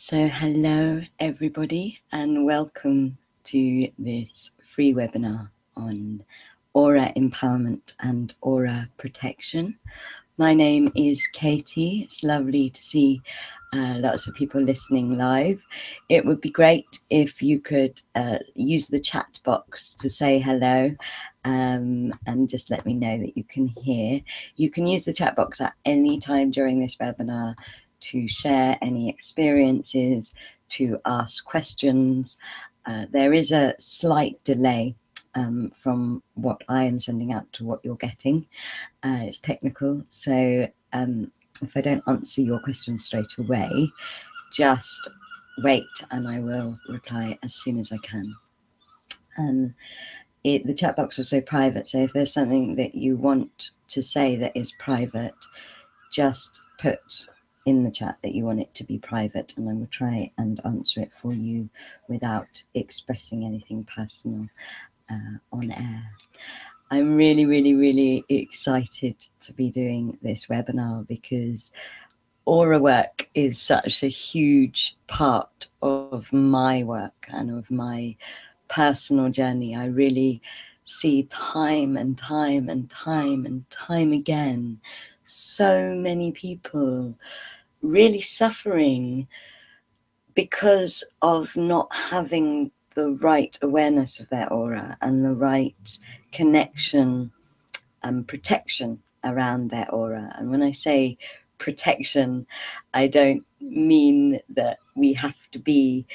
So hello everybody and welcome to this free webinar on aura empowerment and aura protection. My name is Katie. It's lovely to see lots of people listening live. It would be great if you could use the chat box to say hello and just let me know that you can hear. You can use the chat box at any time during this webinar to share any experiences, to ask questions. There is a slight delay from what I am sending out to what you're getting. It's technical, so if I don't answer your question straight away, just wait and I will reply as soon as I can. And the chat box is also private, so if there's something that you want to say that is private, just put in the chat that you want it to be private and I will try and answer it for you without expressing anything personal on air. I'm really excited to be doing this webinar because aura work is such a huge part of my work and of my personal journey. I really see time and time again so many people really suffering because of not having the right awareness of their aura and the right connection and protection around their aura. And when I say protection, I don't mean that we have to be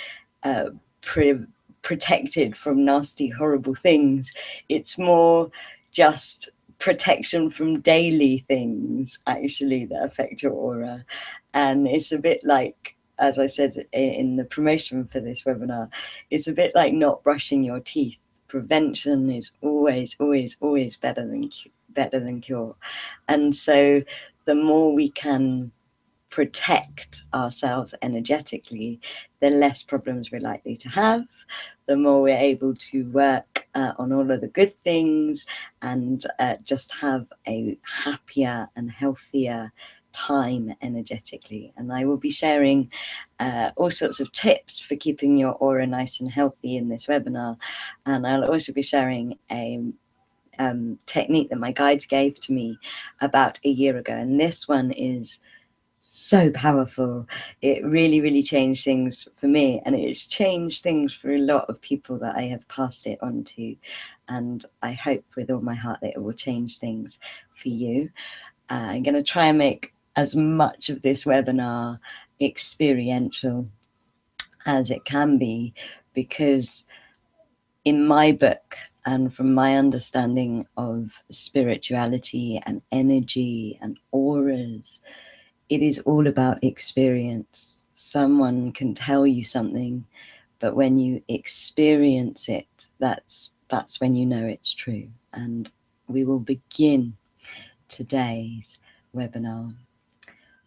protected from nasty, horrible things. It's more just protection from daily things, actually, that affect your aura. And it's a bit like, as I said in the promotion for this webinar, it's a bit like not brushing your teeth. Prevention is always better than cure. And so the more we can protect ourselves energetically, the less problems we're likely to have, the more we're able to work on all of the good things and just have a happier and healthier time energetically. And I will be sharing all sorts of tips for keeping your aura nice and healthy in this webinar. And I'll also be sharing a technique that my guides gave to me about a year ago. And this one is so powerful. It really changed things for me, and it's changed things for a lot of people that I have passed it on to, and I hope with all my heart that it will change things for you. I'm going to try and make as much of this webinar experiential as it can be, because in my book and from my understanding of spirituality and energy and auras, it is all about experience. Someone can tell you something, but when you experience it, that's when you know it's true. And we will begin today's webinar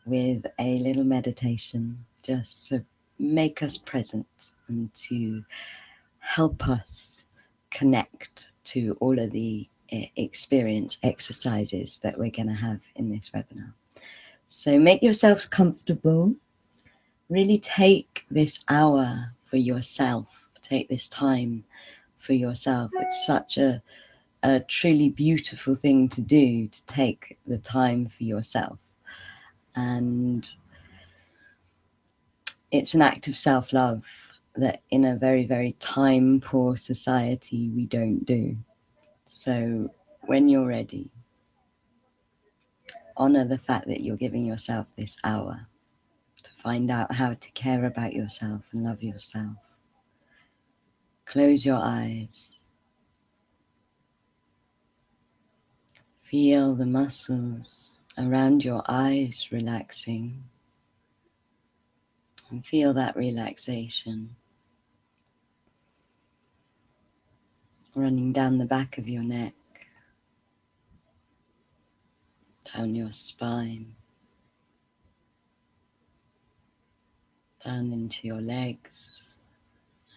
with a little meditation just to make us present and to help us connect to all of the experience exercises that we're going to have in this webinar. So make yourselves comfortable. Really take this hour for yourself. Take this time for yourself. It's such a truly beautiful thing to do, to take the time for yourself. And it's an act of self-love that in a very time-poor society we don't do. So when you're ready, honor the fact that you're giving yourself this hour to find out how to care about yourself and love yourself. Close your eyes. Feel the muscles around your eyes relaxing, and feel that relaxation running down the back of your neck, down your spine, down into your legs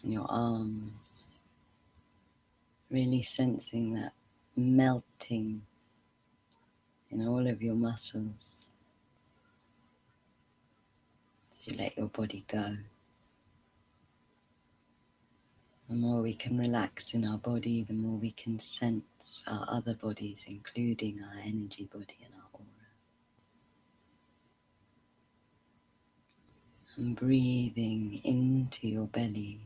and your arms, really sensing that melting in all of your muscles as you let your body go. The more we can relax in our body, the more we can sense our other bodies, including our energy body and our aura. And breathing into your belly.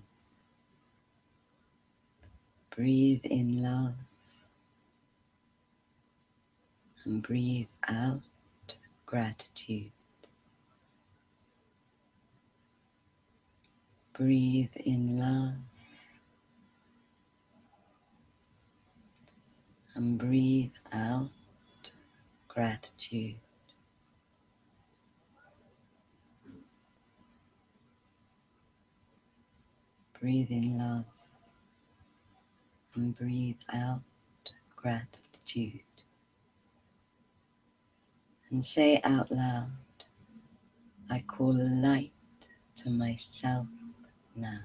Breathe in love and breathe out gratitude. Breathe in love and breathe out gratitude. Breathe in love and breathe out gratitude. And say out loud, I call light to myself now.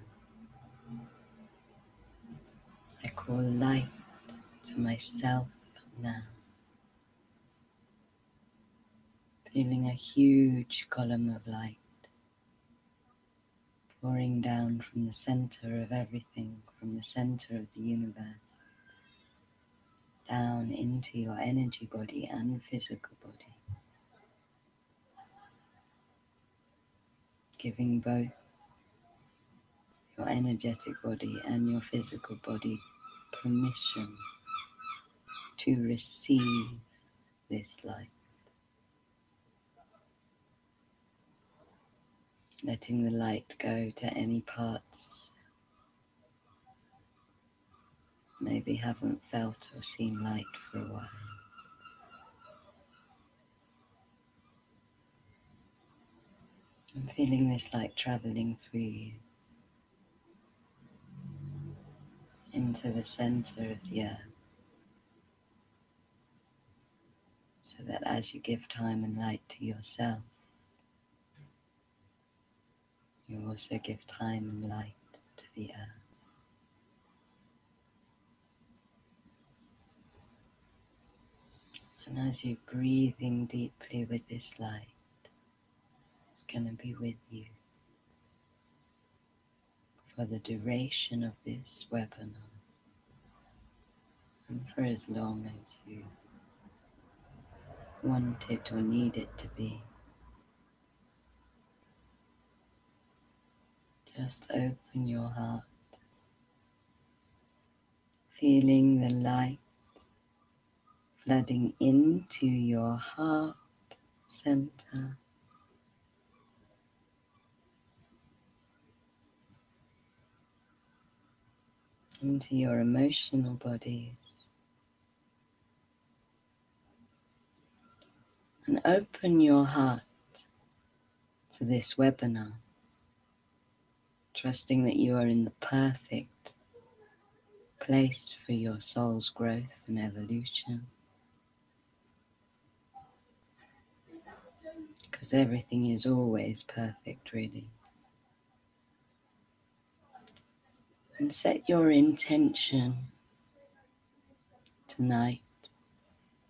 I call light to myself now. Feeling a huge column of light pouring down from the center of everything, from the center of the universe, down into your energy body and physical body, giving both your energetic body and your physical body permission to receive this light, letting the light go to any parts maybe haven't felt or seen light for a while. And feeling this light traveling through you into the center of the earth, so that as you give time and light to yourself, you also give time and light to the earth. And as you're breathing deeply with this light, it's going to be with you for the duration of this webinar, and for as long as you want it or need it to be. Just open your heart, feeling the light flooding into your heart center, into your emotional bodies, and open your heart to this webinar, trusting that you are in the perfect place for your soul's growth and evolution, because everything is always perfect, really. And set your intention tonight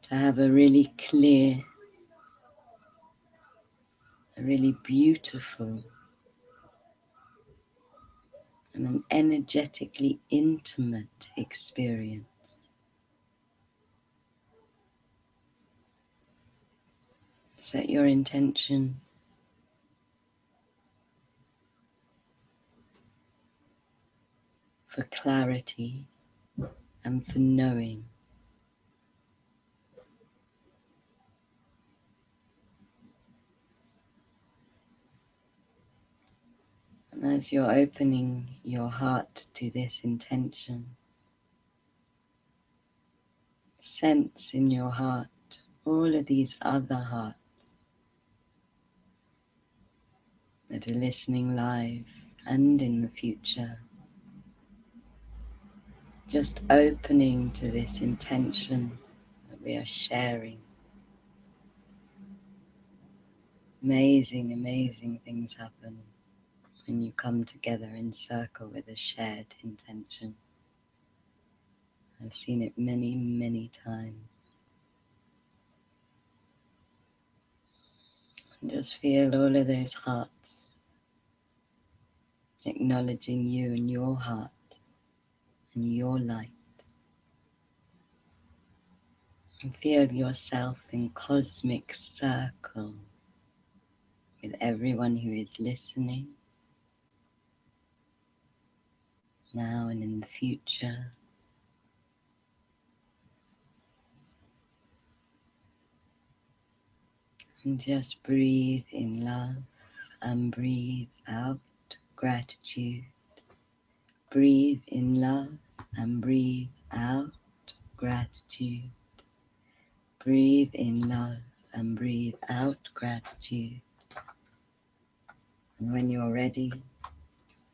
to have a really clear, a really beautiful, and an energetically intimate experience. Set your intention for clarity and for knowing. And as you're opening your heart to this intention, sense in your heart all of these other hearts that are listening live and in the future, just opening to this intention that we are sharing. Amazing, amazing things happen when you come together in circle with a shared intention. I've seen it many, many times. And just feel all of those hearts acknowledging you and your heart and your light. And feel yourself in cosmic circle with everyone who is listening now and in the future. And just breathe in love and breathe out gratitude. Breathe in love and breathe out gratitude. Breathe in love and breathe out gratitude. And when you're ready,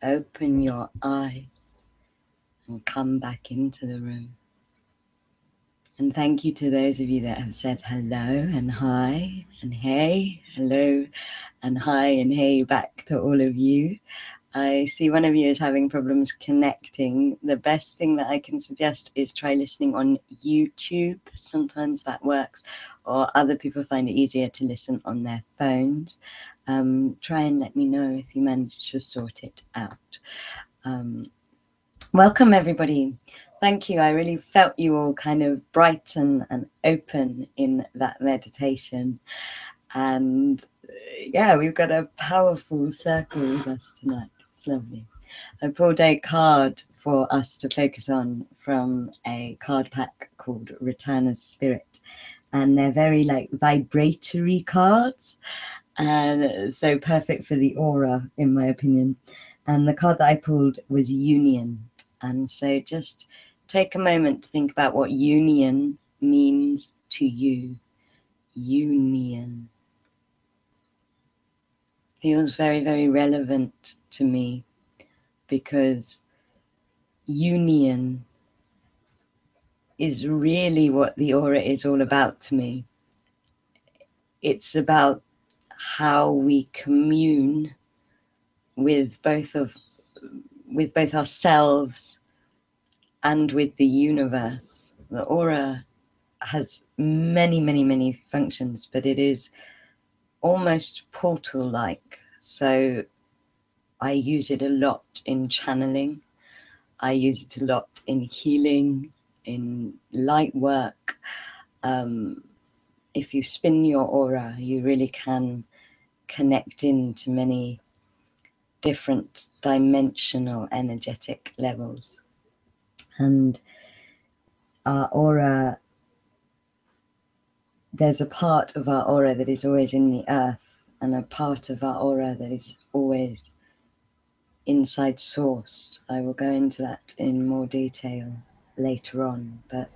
open your eyes and come back into the room. And thank you to those of you that have said hello and hi and hey. Hello and hi and hey back to all of you. I see one of you is having problems connecting. The best thing that I can suggest is try listening on YouTube. Sometimes that works, or other people find it easier to listen on their phones. Try and let me know if you manage to sort it out. Welcome, everybody. Thank you. I really felt you all kind of brighten and open in that meditation. And yeah, we've got a powerful circle with us tonight. It's lovely. I pulled a card for us to focus on from a card pack called Return of Spirit. And they're very like vibratory cards. And so perfect for the aura, in my opinion. And the card that I pulled was Union. And so just take a moment to think about what union means to you. Union feels very, very relevant to me because union is really what the aura is all about to me. It's about how we commune with both ourselves and with the universe. The aura has many, many, many functions, but it is almost portal-like. So I use it a lot in channeling. I use it a lot in healing, in light work. If you spin your aura, you really can connect into many different dimensional energetic levels. And our aura, there's a part of our aura that is always in the earth, and a part of our aura that is always inside source. I will go into that in more detail later on, but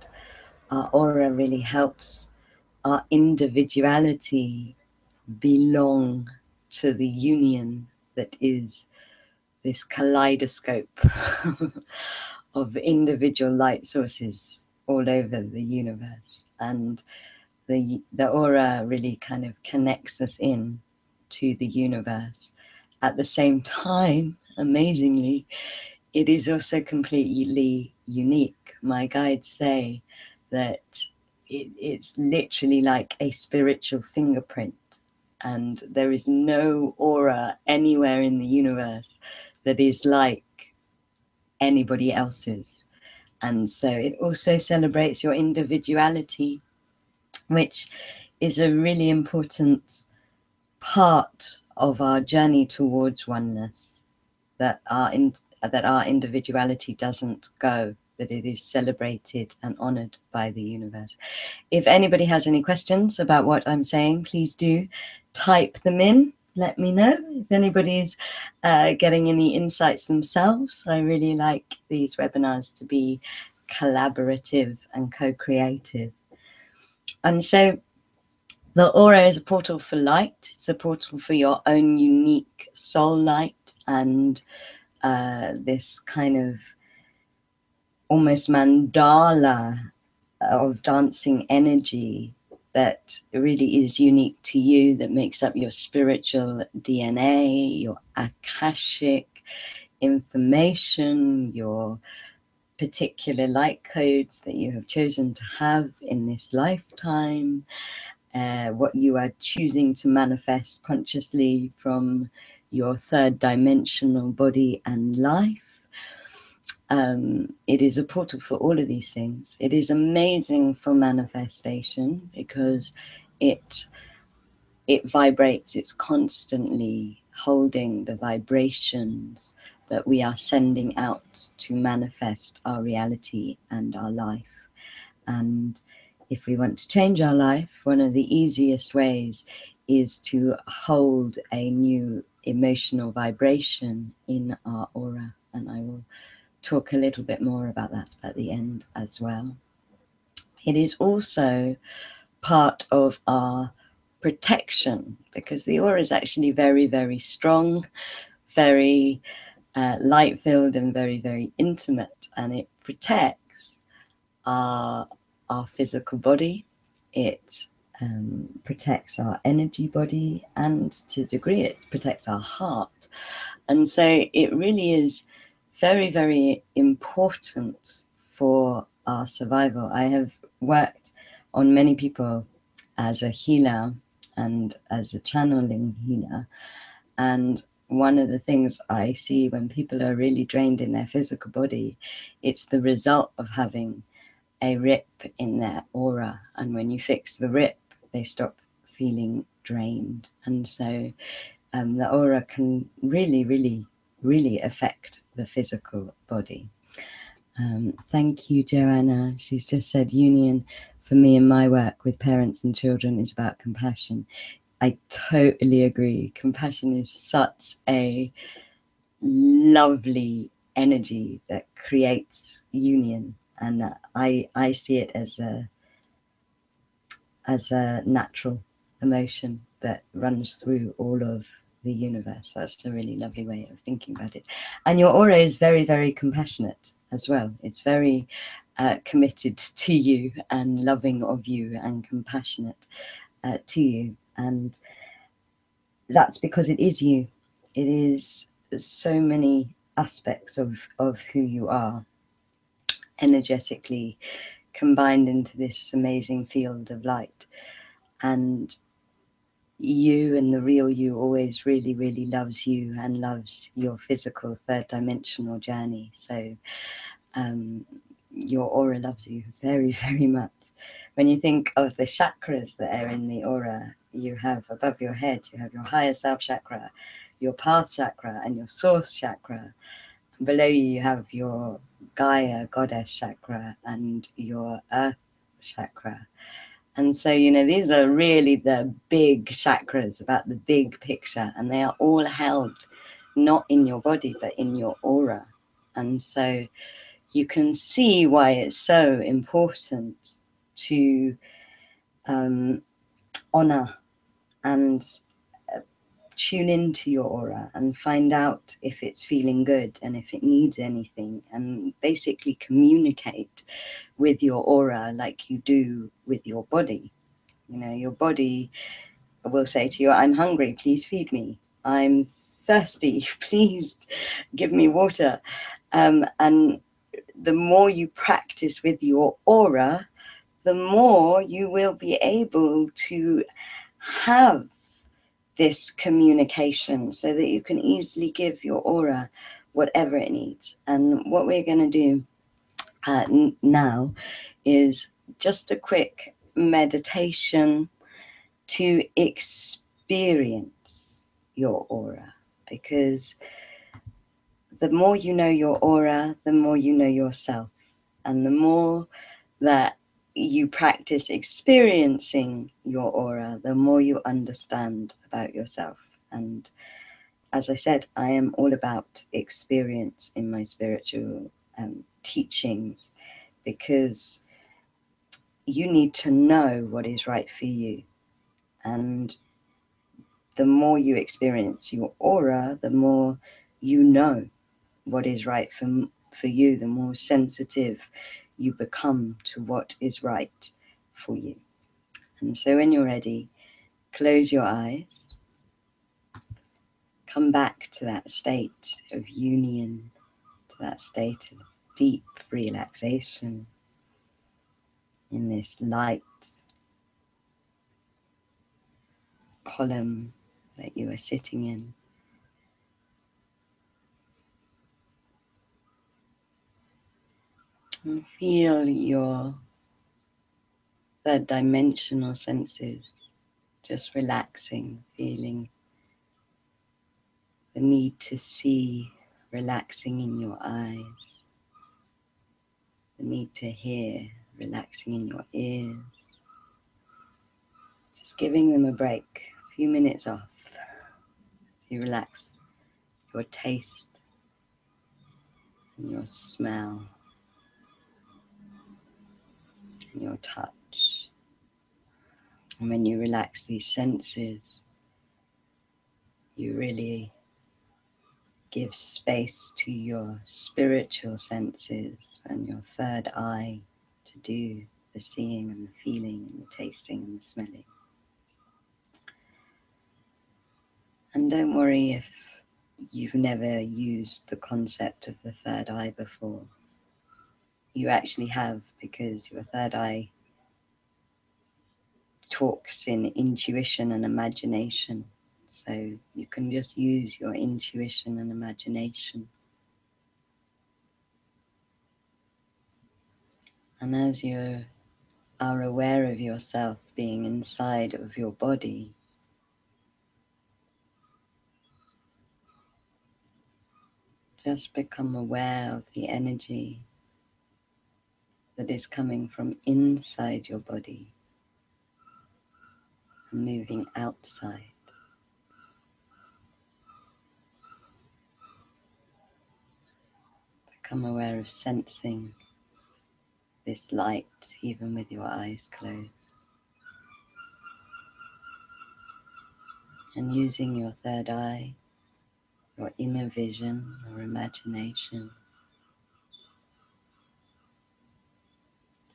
our aura really helps our individuality belong to the union that is this kaleidoscope of individual light sources all over the universe. And the aura really kind of connects us in to the universe. At the same time, amazingly, it is also completely unique. My guides say that it's literally like a spiritual fingerprint, and there is no aura anywhere in the universe that is like anybody else's. And so it also celebrates your individuality, which is a really important part of our journey towards oneness, that our individuality doesn't go, that it is celebrated and honored by the universe. If anybody has any questions about what I'm saying, please do type them in. Let me know if anybody's getting any insights themselves. I really like these webinars to be collaborative and co-creative. And so the aura is a portal for light. It's a portal for your own unique soul light, and this kind of almost mandala of dancing energy that really is unique to you, that makes up your spiritual DNA, your Akashic information, your particular light codes that you have chosen to have in this lifetime, what you are choosing to manifest consciously from your third dimensional body and life. It is a portal for all of these things. It is amazing for manifestation because it vibrates. It's constantly holding the vibrations that we are sending out to manifest our reality and our life. And if we want to change our life, one of the easiest ways is to hold a new emotional vibration in our aura. And I will talk a little bit more about that at the end as well. It is also part of our protection because the aura is actually very, very strong, very light filled and very, very intimate, and it protects our physical body. It protects our energy body, and to a degree it protects our heart. And so it really is very, very important for our survival. I have worked on many people as a healer and as a channeling healer, and one of the things I see when people are really drained in their physical body, it's the result of having a rip in their aura. And when you fix the rip, they stop feeling drained. And so the aura can really, really, really affect the physical body. Thank you, Joanna. She's just said union for me and my work with parents and children is about compassion. I totally agree. Compassion is such a lovely energy that creates union, and I see it as a natural emotion that runs through all of the universe. That's a really lovely way of thinking about it. And your aura is very, very compassionate as well. It's very committed to you and loving of you and compassionate to you. And that's because it is you. It is so many aspects of who you are energetically combined into this amazing field of light. And you and the real you always really, really loves you and loves your physical third dimensional journey. So your aura loves you very, very much. When you think of the chakras that are in the aura, you have above your head, you have your higher self chakra, your path chakra, and your source chakra. And below you have your Gaia, goddess chakra, and your earth chakra. And so, these are really the big chakras about the big picture, and they are all held not in your body, but in your aura. And so you can see why it's so important to honor and tune into your aura and find out if it's feeling good and if it needs anything, and basically communicate with your aura like you do with your body. Your body will say to you, I'm hungry, please feed me. I'm thirsty, please give me water. And the more you practice with your aura, the more you will be able to have this communication so that you can easily give your aura whatever it needs. And what we're going to do now is just a quick meditation to experience your aura, because the more you know your aura, the more you know yourself, and the more that you practice experiencing your aura, the more you understand about yourself. And as I said, I am all about experience in my spiritual teachings, because you need to know what is right for you. And the more you experience your aura, the more you know what is right for you, the more sensitive you become to what is right for you. And so when you're ready, close your eyes, come back to that state of union, to that state of deep relaxation in this light column that you are sitting in. And feel your third dimensional senses just relaxing, feeling the need to see relaxing in your eyes, the need to hear relaxing in your ears. Just giving them a break, a few minutes off. You relax your taste and your smell and your touch. And when you relax these senses, you really give space to your spiritual senses and your third eye to do the seeing and the feeling and the tasting and the smelling. And don't worry if you've never used the concept of the third eye before. You actually have, because your third eye talks in intuition and imagination. So you can just use your intuition and imagination. And as you are aware of yourself being inside of your body, just become aware of the energy that is coming from inside your body and moving outside. Become aware of sensing this light even with your eyes closed. And using your third eye, your inner vision or imagination,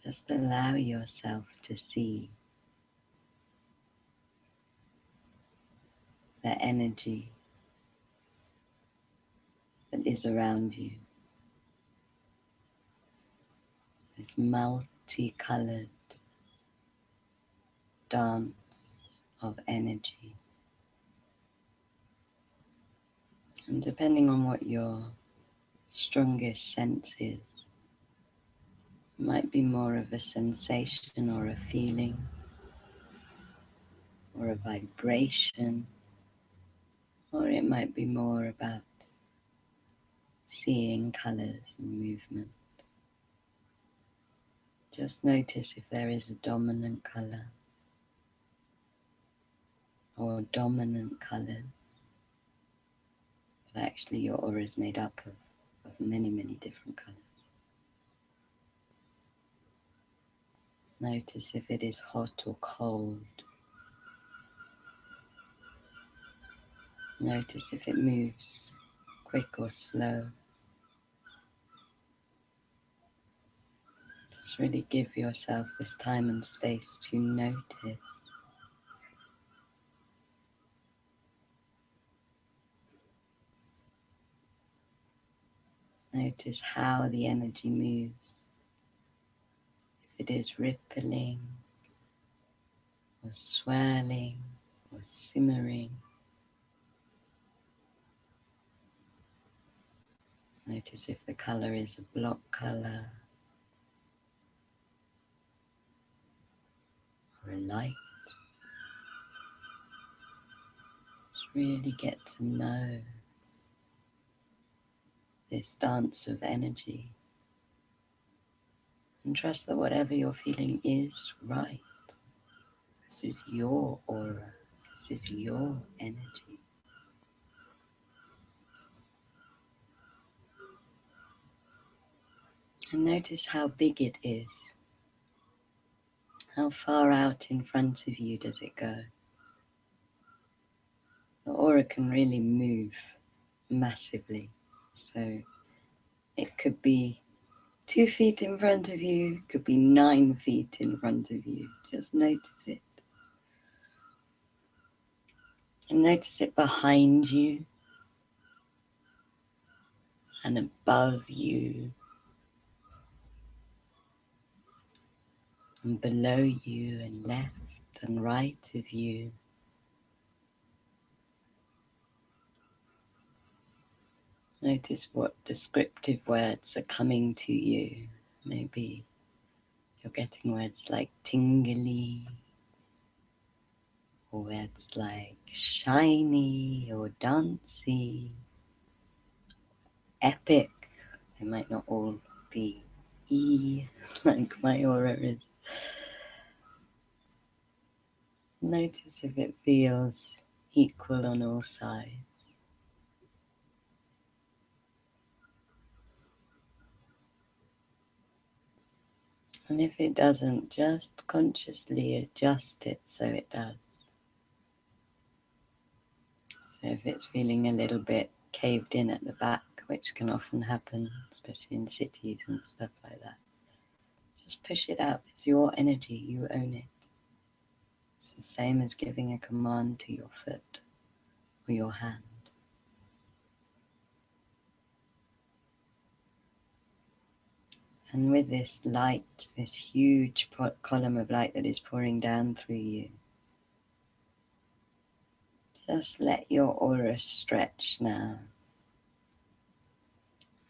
just allow yourself to see the energy that is around you. This multicolored dance of energy. And depending on what your strongest sense is, it might be more of a sensation or a feeling or a vibration, or it might be more about seeing colors and movement. Just notice if there is a dominant color or dominant colors. But actually your aura is made up of many, many different colors. Notice if it is hot or cold. Notice if it moves quick or slow. Just really give yourself this time and space to notice. Notice how the energy moves. If it is rippling or swirling or simmering. Notice if the color is a block color or a light. Just really get to know this dance of energy and trust that whatever you're feeling is right. This is your aura. This is your energy. And notice how big it is. How far out in front of you does it go? The aura can really move massively. So it could be 2 feet in front of you, could be 9 feet in front of you. Just notice it. And notice it behind you and above you and below you and left and right of you. Notice what descriptive words are coming to you Maybe you're getting words like tingly, or words like shiny or dancey, epic. They might not all be E like my aura is. Notice if it feels equal on all sides. And if it doesn't, just consciously adjust it so it does. So if it's feeling a little bit caved in at the back, which can often happen, especially in cities and stuff like that, just push it out. It's your energy, you own it. It's the same as giving a command to your foot or your hand. And with this light, this huge column of light that is pouring down through you, just let your aura stretch now.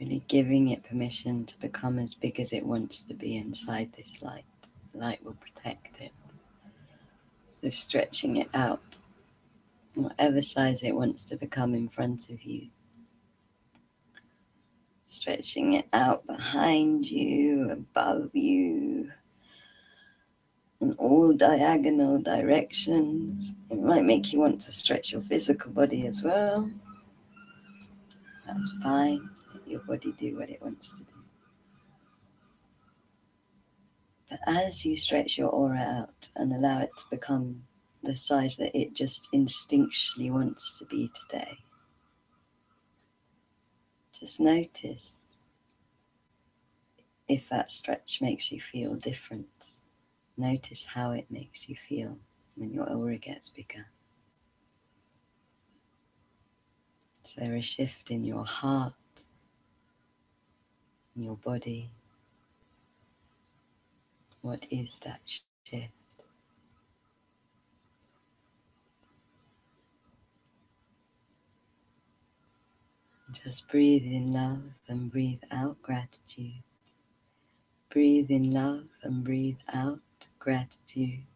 Really giving it permission to become as big as it wants to be inside this light. The light will protect it. So stretching it out, whatever size it wants to become in front of you. Stretching it out behind you, above you, in all diagonal directions. It might make you want to stretch your physical body as well. That's fine. Let your body do what it wants to do. But as you stretch your aura out and allow it to become the size that it just instinctually wants to be today, just notice if that stretch makes you feel different. Notice how it makes you feel when your aura gets bigger. Is there a shift in your heart, in your body? What is that shift? Just breathe in love and breathe out gratitude. Breathe in love and breathe out gratitude.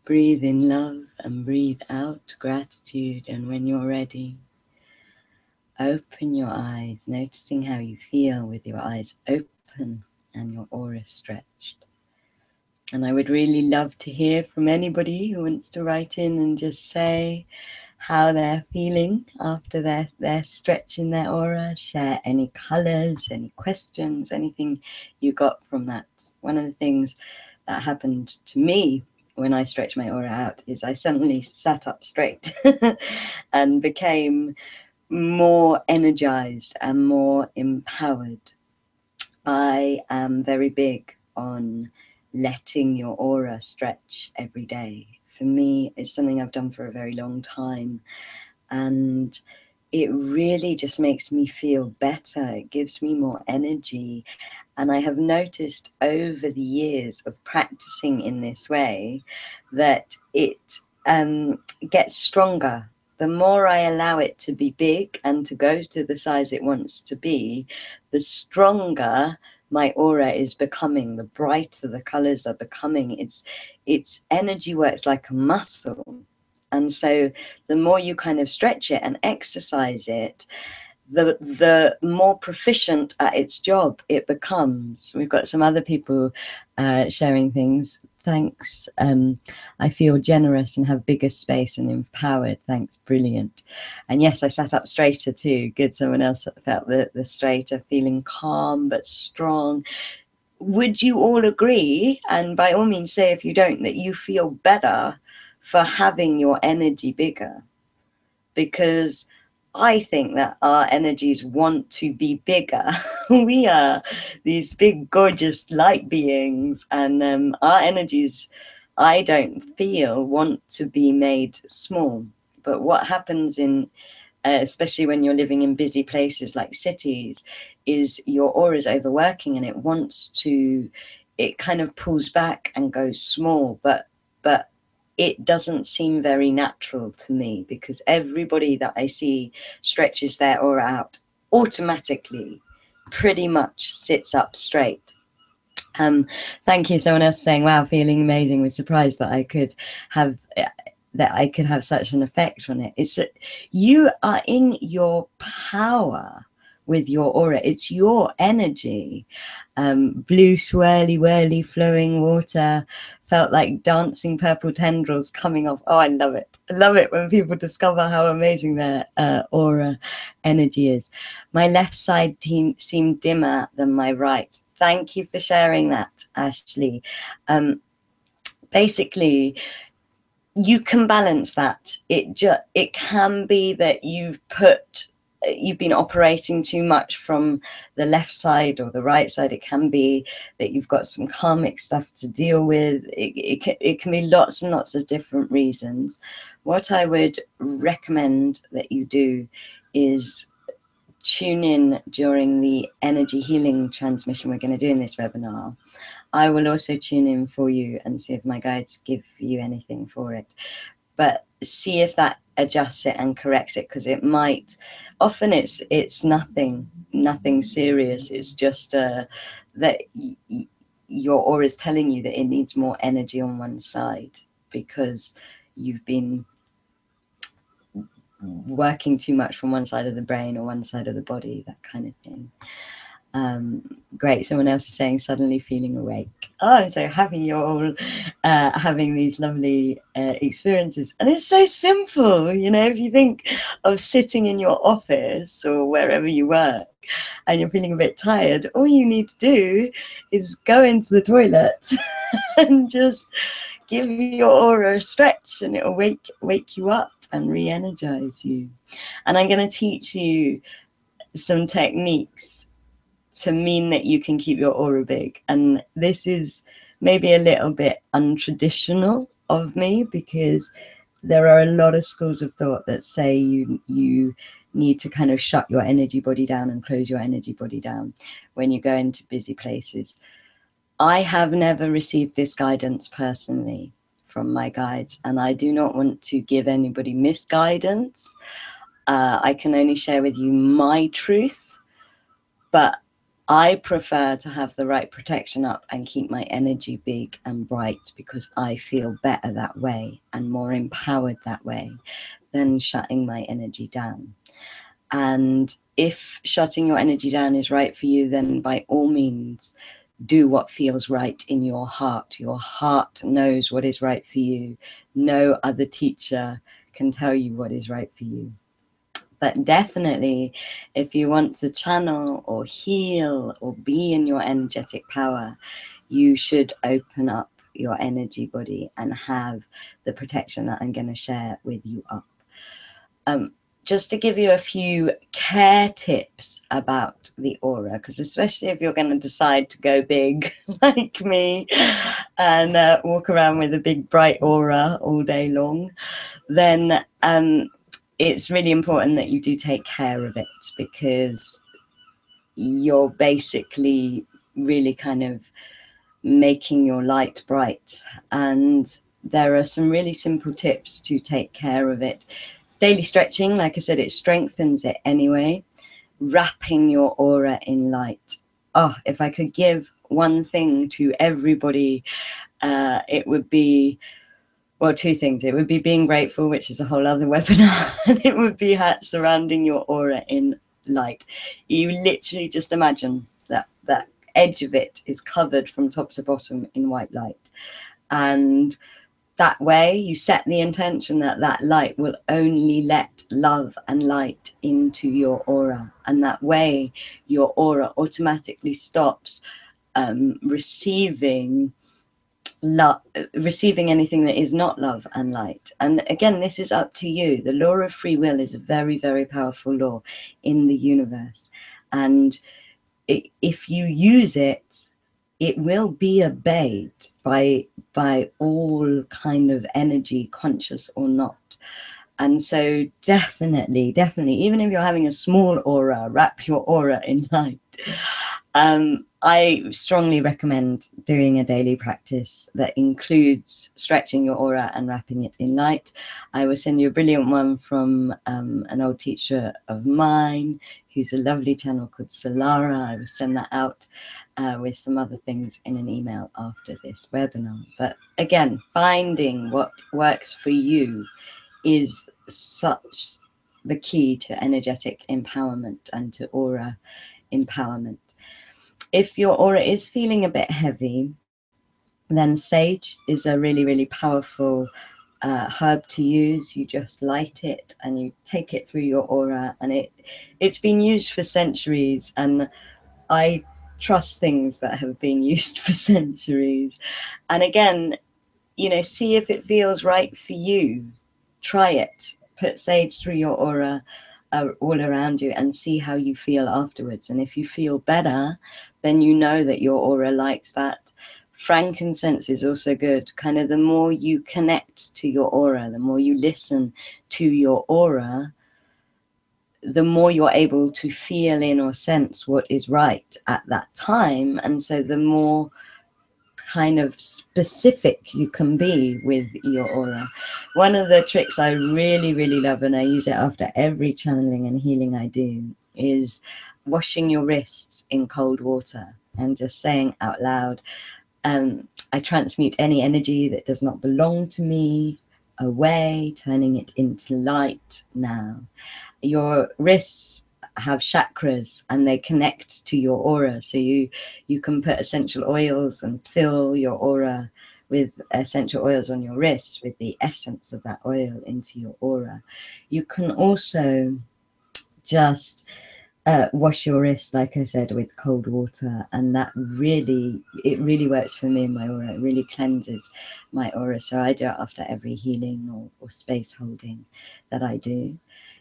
Breathe in love and breathe out gratitude. And when you're ready, open your eyes, noticing how you feel with your eyes open and your aura stretched. And I would really love to hear from anybody who wants to write in and just say how they're feeling after they're stretching their aura. Share any colors, any questions, anything you got from that. One of the things that happened to me when I stretched my aura out is I suddenly sat up straight and became more energized and more empowered. I am very big on letting your aura stretch every day. For me, it's something I've done for a very long time, and it really just makes me feel better. It gives me more energy. And I have noticed over the years of practicing in this way that it gets stronger. The more I allow it to be big and to go to the size it wants to be, the stronger my aura is becoming, the brighter the colors are becoming. Its energy works like a muscle. And so the more you kind of stretch it and exercise it, the more proficient at its job it becomes. We've got some other people sharing things. Thanks. I feel generous and have bigger space and empowered. Thanks. Brilliant. And yes, I sat up straighter too. Good. Someone else felt the straighter, feeling calm but strong. Would you all agree, and by all means say if you don't, that you feel better for having your energy bigger? Because I think that our energies want to be bigger. We are these big, gorgeous light beings, and our energies, I don't feel, want to be made small. But what happens in, especially when you're living in busy places like cities, is your aura is overworking and it kind of pulls back and goes small. But it doesn't seem very natural to me, because everybody that I see stretches their aura out automatically, pretty much sits up straight. Thank you. Someone else saying, wow, feeling amazing. Was surprised that I could have such an effect on it. It's that you are in your power with your aura. It's your energy. Blue swirly whirly flowing water, felt like dancing purple tendrils coming off. Oh, I love it. I love it when people discover how amazing their aura energy is. My left side seemed dimmer than my right. Thank you for sharing that, Ashley. Basically, you can balance that. It can be that you've been operating too much from the left side or the right side. It can be that you've got some karmic stuff to deal with. It can be lots and lots of different reasons. What I would recommend that you do is tune in during the energy healing transmission we're going to do in this webinar. I will also tune in for you and see if my guides give you anything for it. But see if that adjusts it and corrects it, because it might. Often it's nothing serious. It's just that your aura is telling you that it needs more energy on one side because you've been working too much from one side of the brain or one side of the body, that kind of thing. Great. Someone else is saying suddenly feeling awake. Oh, I'm so happy you're all having these lovely experiences. And it's so simple, you know, if you think of sitting in your office or wherever you work and you're feeling a bit tired, all you need to do is go into the toilet and just give your aura a stretch, and it'll wake you up and re-energize you. And I'm going to teach you some techniques to mean that you can keep your aura big. And this is maybe a little bit untraditional of me, because there are a lot of schools of thought that say you need to kind of shut your energy body down and close your energy body down when you go into busy places. I have never received this guidance personally from my guides, and I do not want to give anybody misguidance. I can only share with you my truth, but I prefer to have the right protection up and keep my energy big and bright, because I feel better that way and more empowered that way than shutting my energy down. And if shutting your energy down is right for you, then by all means, do what feels right in your heart. Your heart knows what is right for you. No other teacher can tell you what is right for you. But definitely, if you want to channel or heal or be in your energetic power, you should open up your energy body and have the protection that I'm going to share with you up. Just to give you a few care tips about the aura, because especially if you're going to decide to go big like me and walk around with a big bright aura all day long, then it's really important that you do take care of it, because you're basically really kind of making your light bright. And there are some really simple tips to take care of it. Daily stretching, like I said, it strengthens it anyway. Wrapping your aura in light. Oh, if I could give one thing to everybody, it would be, well, two things. It would be being grateful, which is a whole other webinar, and it would be surrounding your aura in light. You literally just imagine that that edge of it is covered from top to bottom in white light. And that way you set the intention that that light will only let love and light into your aura. And that way your aura automatically stops receiving anything that is not love and light. And again, this is up to you. The law of free will is a very, very powerful law in the universe. And if you use it, it will be obeyed by all kind of energy, conscious or not. And so definitely, even if you're having a small aura, wrap your aura in light. I strongly recommend doing a daily practice that includes stretching your aura and wrapping it in light. I will send you a brilliant one from an old teacher of mine who's a lovely channel called Solara. I will send that out. with some other things in an email after this webinar. But again, finding what works for you is such the key to energetic empowerment and to aura empowerment. If your aura is feeling a bit heavy, then sage is a really, really powerful herb to use. You just light it and you take it through your aura, and it's been used for centuries, and I trust things that have been used for centuries. And again, you know, see if it feels right for you. Try it. Put sage through your aura, all around you, and see how you feel afterwards. And if you feel better, then you know that your aura likes that. Frankincense is also good. Kind of the more you connect to your aura, the more you listen to your aura, the more you're able to feel in or sense what is right at that time. And so the more kind of specific you can be with your aura. One of the tricks I really, really love, and I use it after every channeling and healing I do, is washing your wrists in cold water and just saying out loud, I transmute any energy that does not belong to me away, turning it into light now. Your wrists have chakras and they connect to your aura, so you can put essential oils and fill your aura with essential oils on your wrists with the essence of that oil into your aura. You can also just wash your wrists, like I said, with cold water, and that really works for me in my aura. It really cleanses my aura, so I do it after every healing or space holding that I do.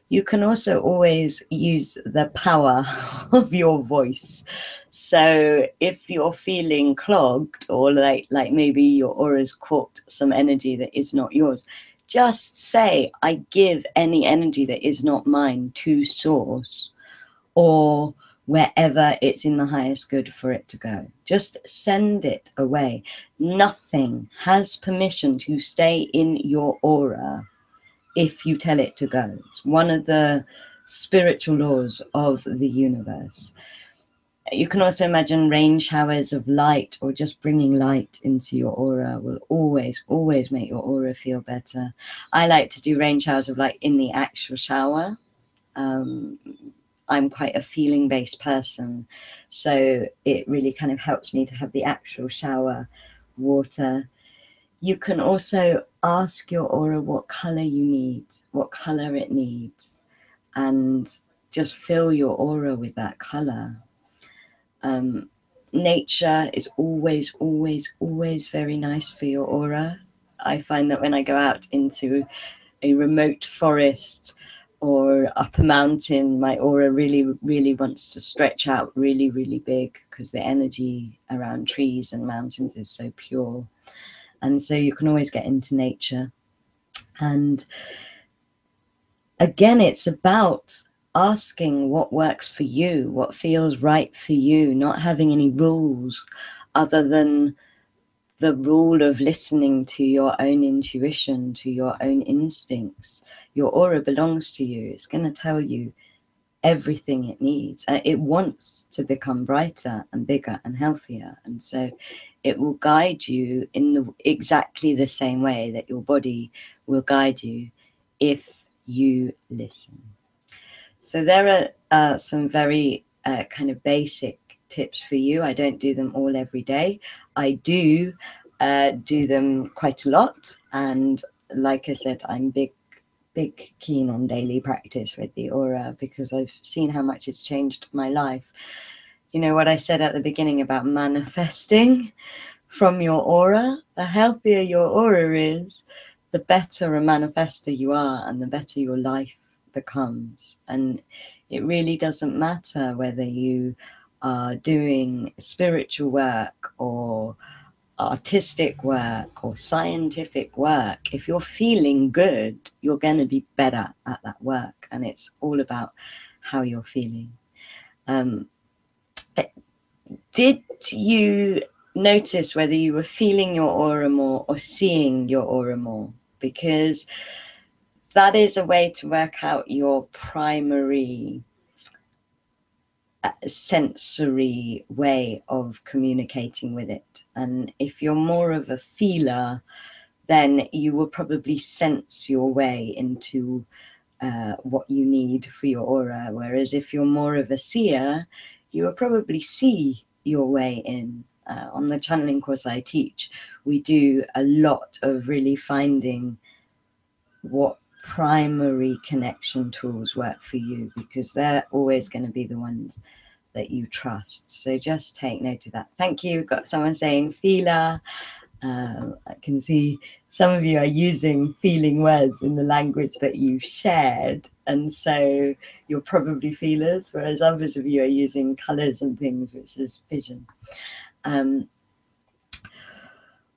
You can also always use the power of your voice. So if you're feeling clogged, or like maybe your aura's caught some energy that is not yours, just say, I give any energy that is not mine to source, or wherever it's in the highest good for it to go. Just send it away. Nothing has permission to stay in your aura if you tell it to go. It's one of the spiritual laws of the universe. You can also imagine rain showers of light, or just bringing light into your aura will always, always make your aura feel better. I like to do rain showers of light in the actual shower. I'm quite a feeling-based person, so it really kind of helps me to have the actual shower water. You can also ask your aura what color you need, what color it needs, and just fill your aura with that color. Nature is always, always, always very nice for your aura. I find that when I go out into a remote forest or up a mountain, my aura really, really wants to stretch out really, really big, because the energy around trees and mountains is so pure. And so you can always get into nature. And again, it's about asking what works for you, what feels right for you, not having any rules other than the rule of listening to your own intuition, to your own instincts. Your aura belongs to you. It's going to tell you everything it needs. It wants to become brighter and bigger and healthier. And so it will guide you in exactly the same way that your body will guide you if you listen. So there are some very kind of basic tips for you. I don't do them all every day. I do them quite a lot. And like I said, I'm big keen on daily practice with the aura, because I've seen how much it's changed my life. You know what I said at the beginning about manifesting from your aura? The healthier your aura is, the better a manifester you are, and the better your life becomes. And it really doesn't matter whether you are doing spiritual work or artistic work or scientific work. If you're feeling good, you're going to be better at that work, and it's all about how you're feeling. Did you notice whether you were feeling your aura more or seeing your aura more? Because that is a way to work out your primary sensory way of communicating with it. And if you're more of a feeler, then you will probably sense your way into what you need for your aura. Whereas if you're more of a seer, you will probably see your way in. On the channeling course I teach, we do a lot of really finding what primary connection tools work for you, because they're always going to be the ones that you trust. So just take note of that. Thank you. Got someone saying feeler. I can see some of you are using feeling words in the language that you shared, and so you're probably feelers, whereas others of you are using colors and things, which is vision.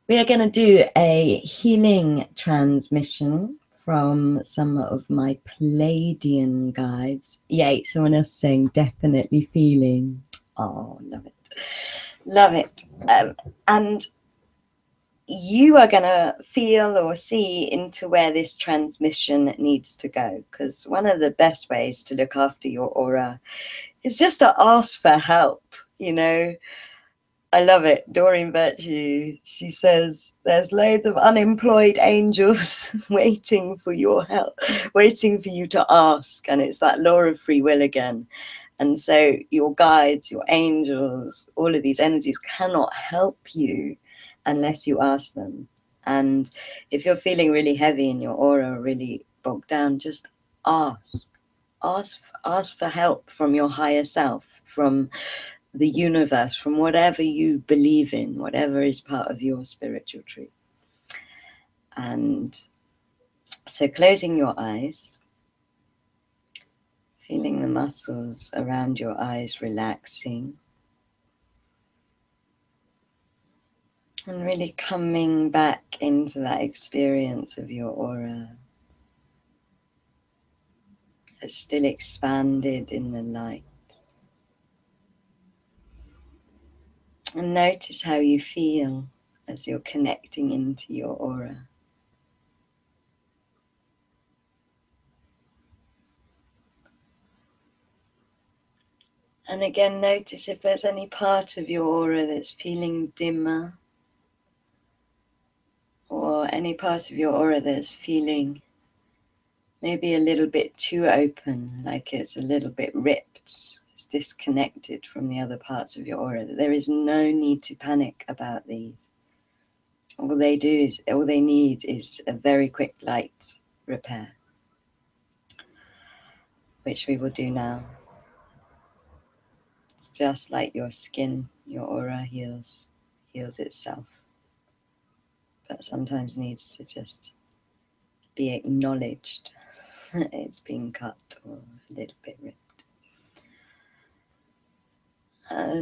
We are going to do a healing transmission from some of my Pleiadian guides. Yay, someone else saying definitely feeling. Oh, love it. Love it. And you are going to feel or see into where this transmission needs to go, because one of the best ways to look after your aura is just to ask for help. You know, I love it. Doreen Virtue, she says there's loads of unemployed angels waiting for your help, waiting for you to ask. And it's that law of free will again. And so your guides, your angels, all of these energies cannot help you unless you ask them. And if you're feeling really heavy in your aura, really bogged down, just ask. Ask for help from your higher self, from the universe, from whatever you believe in, whatever is part of your spiritual truth. And so closing your eyes, feeling the muscles around your eyes relaxing, and really coming back into that experience of your aura as still expanded in the light. And notice how you feel as you're connecting into your aura. And again, notice if there's any part of your aura that's feeling dimmer, or any part of your aura that's feeling maybe a little bit too open, like it's a little bit ripped, it's disconnected from the other parts of your aura. There is no need to panic about these. All they need is a very quick light repair, which we will do now. It's just like your skin, your aura heals itself, but sometimes needs to just be acknowledged. It's been cut or a little bit ripped.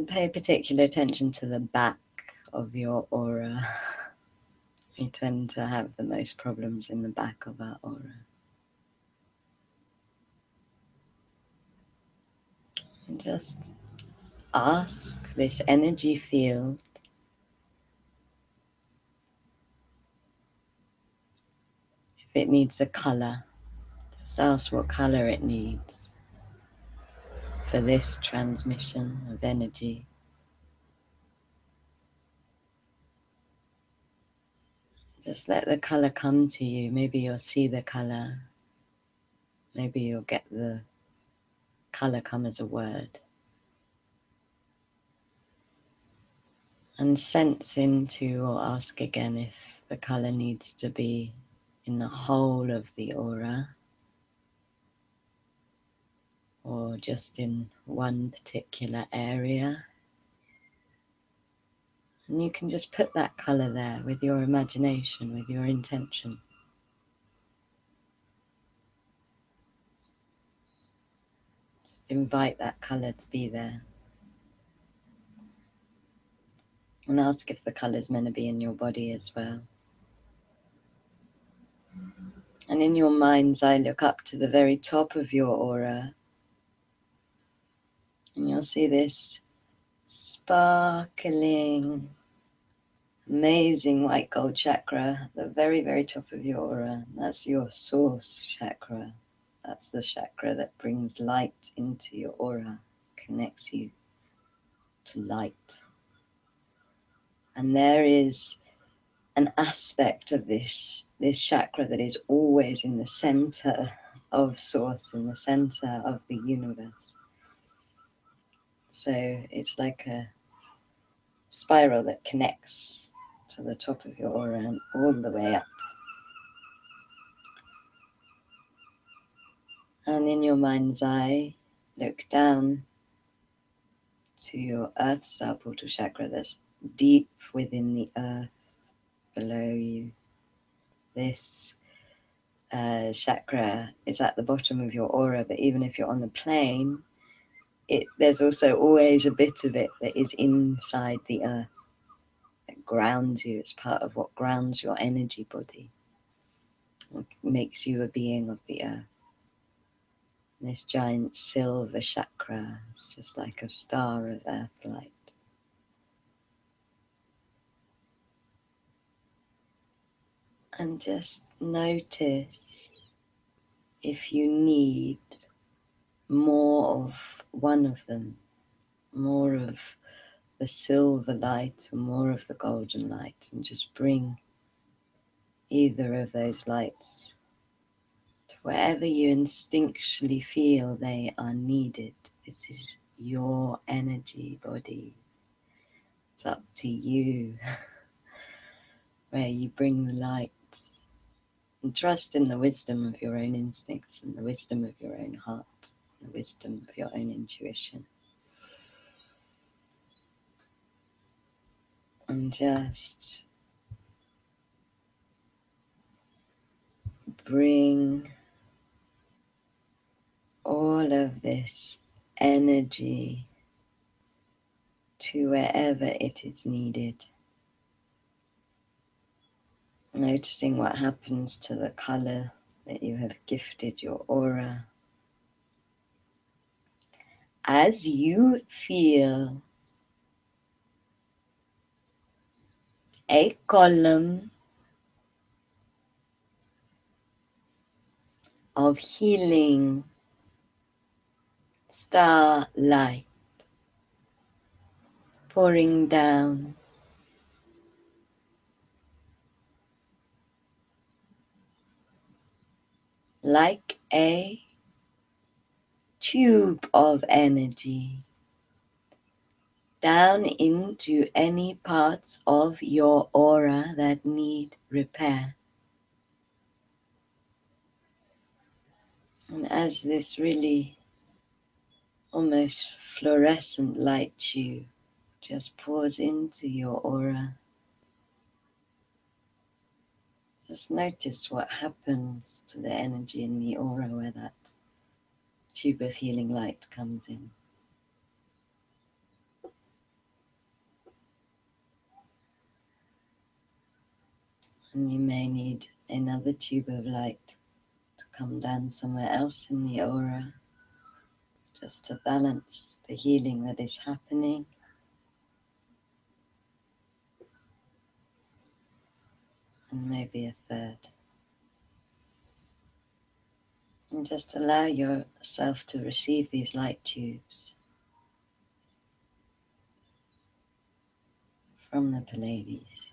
Pay particular attention to the back of your aura. We tend to have the most problems in the back of our aura. And just ask this energy field if it needs a color. Just ask what color it needs for this transmission of energy. Just let the color come to you. Maybe you'll see the color. Maybe you'll get the color come as a word. And sense into, or ask again if the color needs to be in the whole of the aura, or just in one particular area. And you can just put that color there with your imagination, with your intention. Just invite that color to be there. And ask if the color is meant to be in your body as well. And in your mind's eye, look up to the very top of your aura. And you'll see this sparkling, amazing white gold chakra at the very, very top of your aura. That's your source chakra. That's the chakra that brings light into your aura, connects you to light. And there is an aspect of this chakra that is always in the center of Source, in the center of the universe. So it's like a spiral that connects to the top of your aura and all the way up. And in your mind's eye, look down to your Earth Star portal chakra that's deep within the earth below you. This chakra is at the bottom of your aura, but even if you're on the plane, there's also always a bit of it that is inside the earth that grounds you. It's part of what grounds your energy body. It makes you a being of the earth. This giant silver chakra is just like a star of earth light. And just notice if you need more of one of them, more of the silver light and more of the golden light, and just bring either of those lights to wherever you instinctually feel they are needed. This is your energy body. It's up to you where you bring the light. And trust in the wisdom of your own instincts and the wisdom of your own heart, the wisdom of your own intuition. And just bring all of this energy to wherever it is needed. Noticing what happens to the color that you have gifted your aura. As you feel a column of healing starlight pouring down, like a tube of energy down into any parts of your aura that need repair. And as this really almost fluorescent light tube just pours into your aura, just notice what happens to the energy in the aura where that tube of healing light comes in. And you may need another tube of light to come down somewhere else in the aura, just to balance the healing that is happening. And maybe a third. And just allow yourself to receive these light tubes from the Pleiades.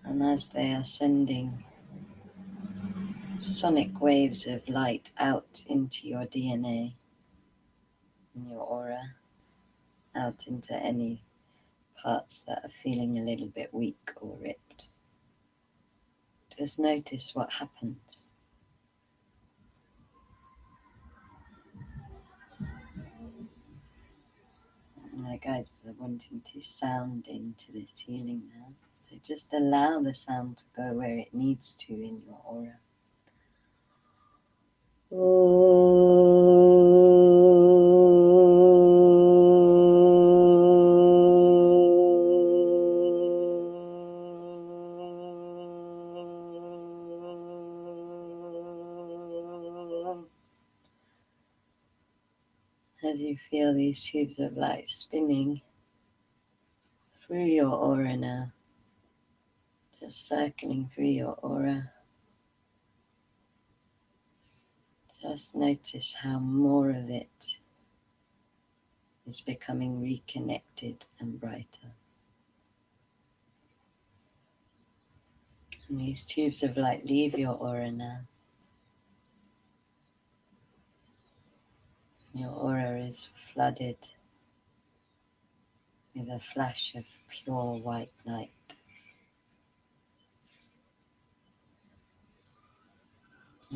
And as they are sending sonic waves of light out into your DNA, in your aura, out into any parts that are feeling a little bit weak or ripped, just notice what happens. My guides are wanting to sound into this healing now, so just allow the sound to go where it needs to in your aura. As you feel these tubes of light spinning through your aura now, just circling through your aura, Just notice how more of it is becoming reconnected and brighter. And these tubes of light leave your aura now. Your aura is flooded with a flash of pure white light.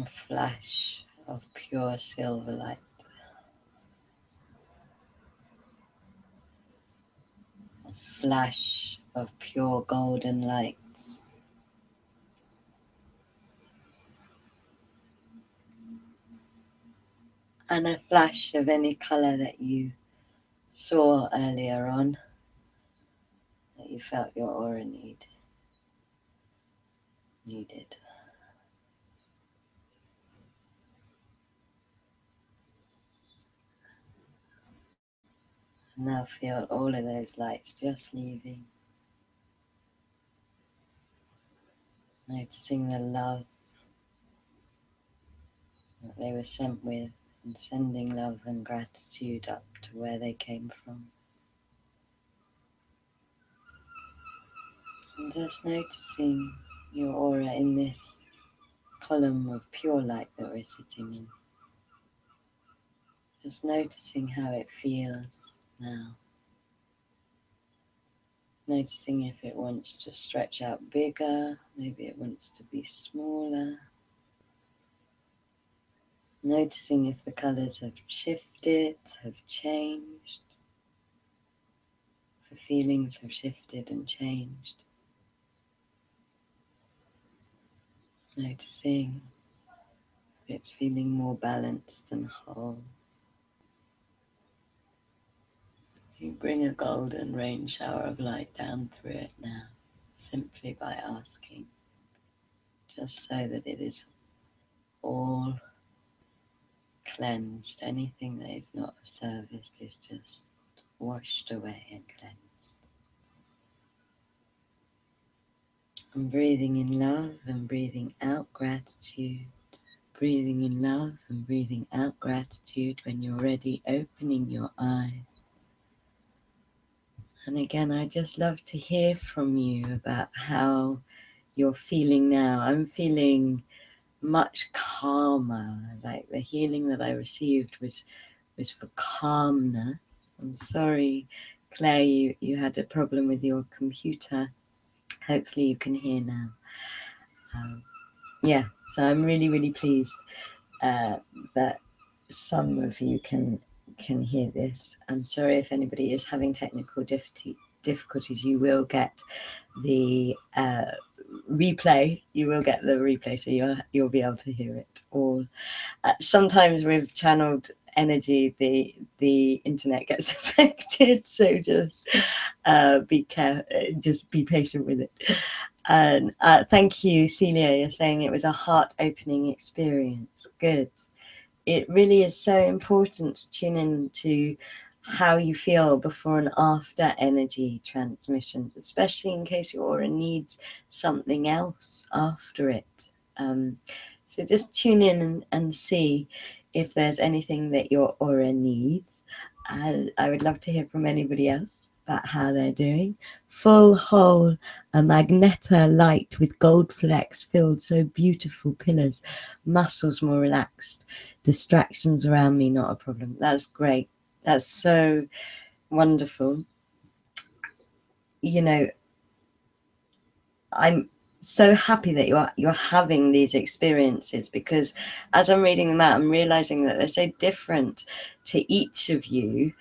A flash of pure silver light. A flash of pure golden light. And a flash of any color that you saw earlier on that you felt your aura needed. And now feel all of those lights just leaving. Noticing the love that they were sent with, and sending love and gratitude up to where they came from. And just noticing your aura in this column of pure light that we're sitting in. Just noticing how it feels now. Noticing if it wants to stretch out bigger, maybe it wants to be smaller. Noticing if the colors have shifted, have changed. The feelings have shifted and changed. Noticing if it's feeling more balanced and whole. So you bring a golden rain shower of light down through it now, simply by asking, just so that it is all cleansed. Anything that is not of service is just washed away and cleansed. And breathing in love and breathing out gratitude. Breathing in love and breathing out gratitude. When you're ready, opening your eyes. And again, I just love to hear from you about how you're feeling now. I'm feeling much calmer. Like the healing that I received was for calmness. I'm sorry, Claire, you had a problem with your computer. Hopefully you can hear now. Yeah, so I'm really, really pleased that some of you can hear this. I'm sorry if anybody is having technical difficulties. You will get the replay. You will get the replay, so you'll be able to hear it all. Sometimes with channeled energy, the internet gets affected, so just be patient with it. And thank you, Celia. You're saying it was a heart-opening experience. Good. It really is so important to tune in to how you feel before and after energy transmissions, especially in case your aura needs something else after it. So just tune in and see if there's anything that your aura needs. I would love to hear from anybody else about how they're doing. Full, whole, a magneto light with gold flecks filled, so beautiful pillars, muscles more relaxed, distractions around me, not a problem. That's great. That's so wonderful. You know, I'm so happy that you're having these experiences, because as I'm reading them out, I'm realizing that they're so different to each of you.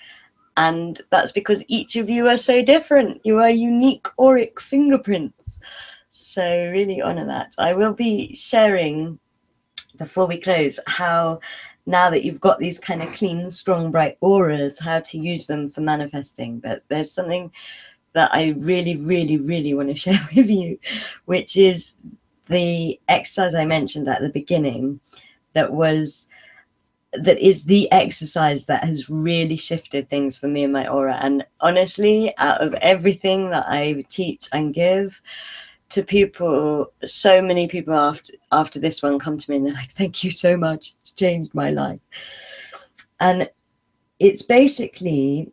And that's because each of you are so different. You are unique auric fingerprints. So really honor that. I will be sharing, before we close, how now that you've got these kind of clean, strong, bright auras, how to use them for manifesting. But there's something that I really, really, really want to share with you, which is the exercise I mentioned at the beginning, that is the exercise that has really shifted things for me and my aura. And honestly, out of everything that I teach and give, to people, so many people after this one come to me and they're like, thank you so much, it's changed my life. And it's basically,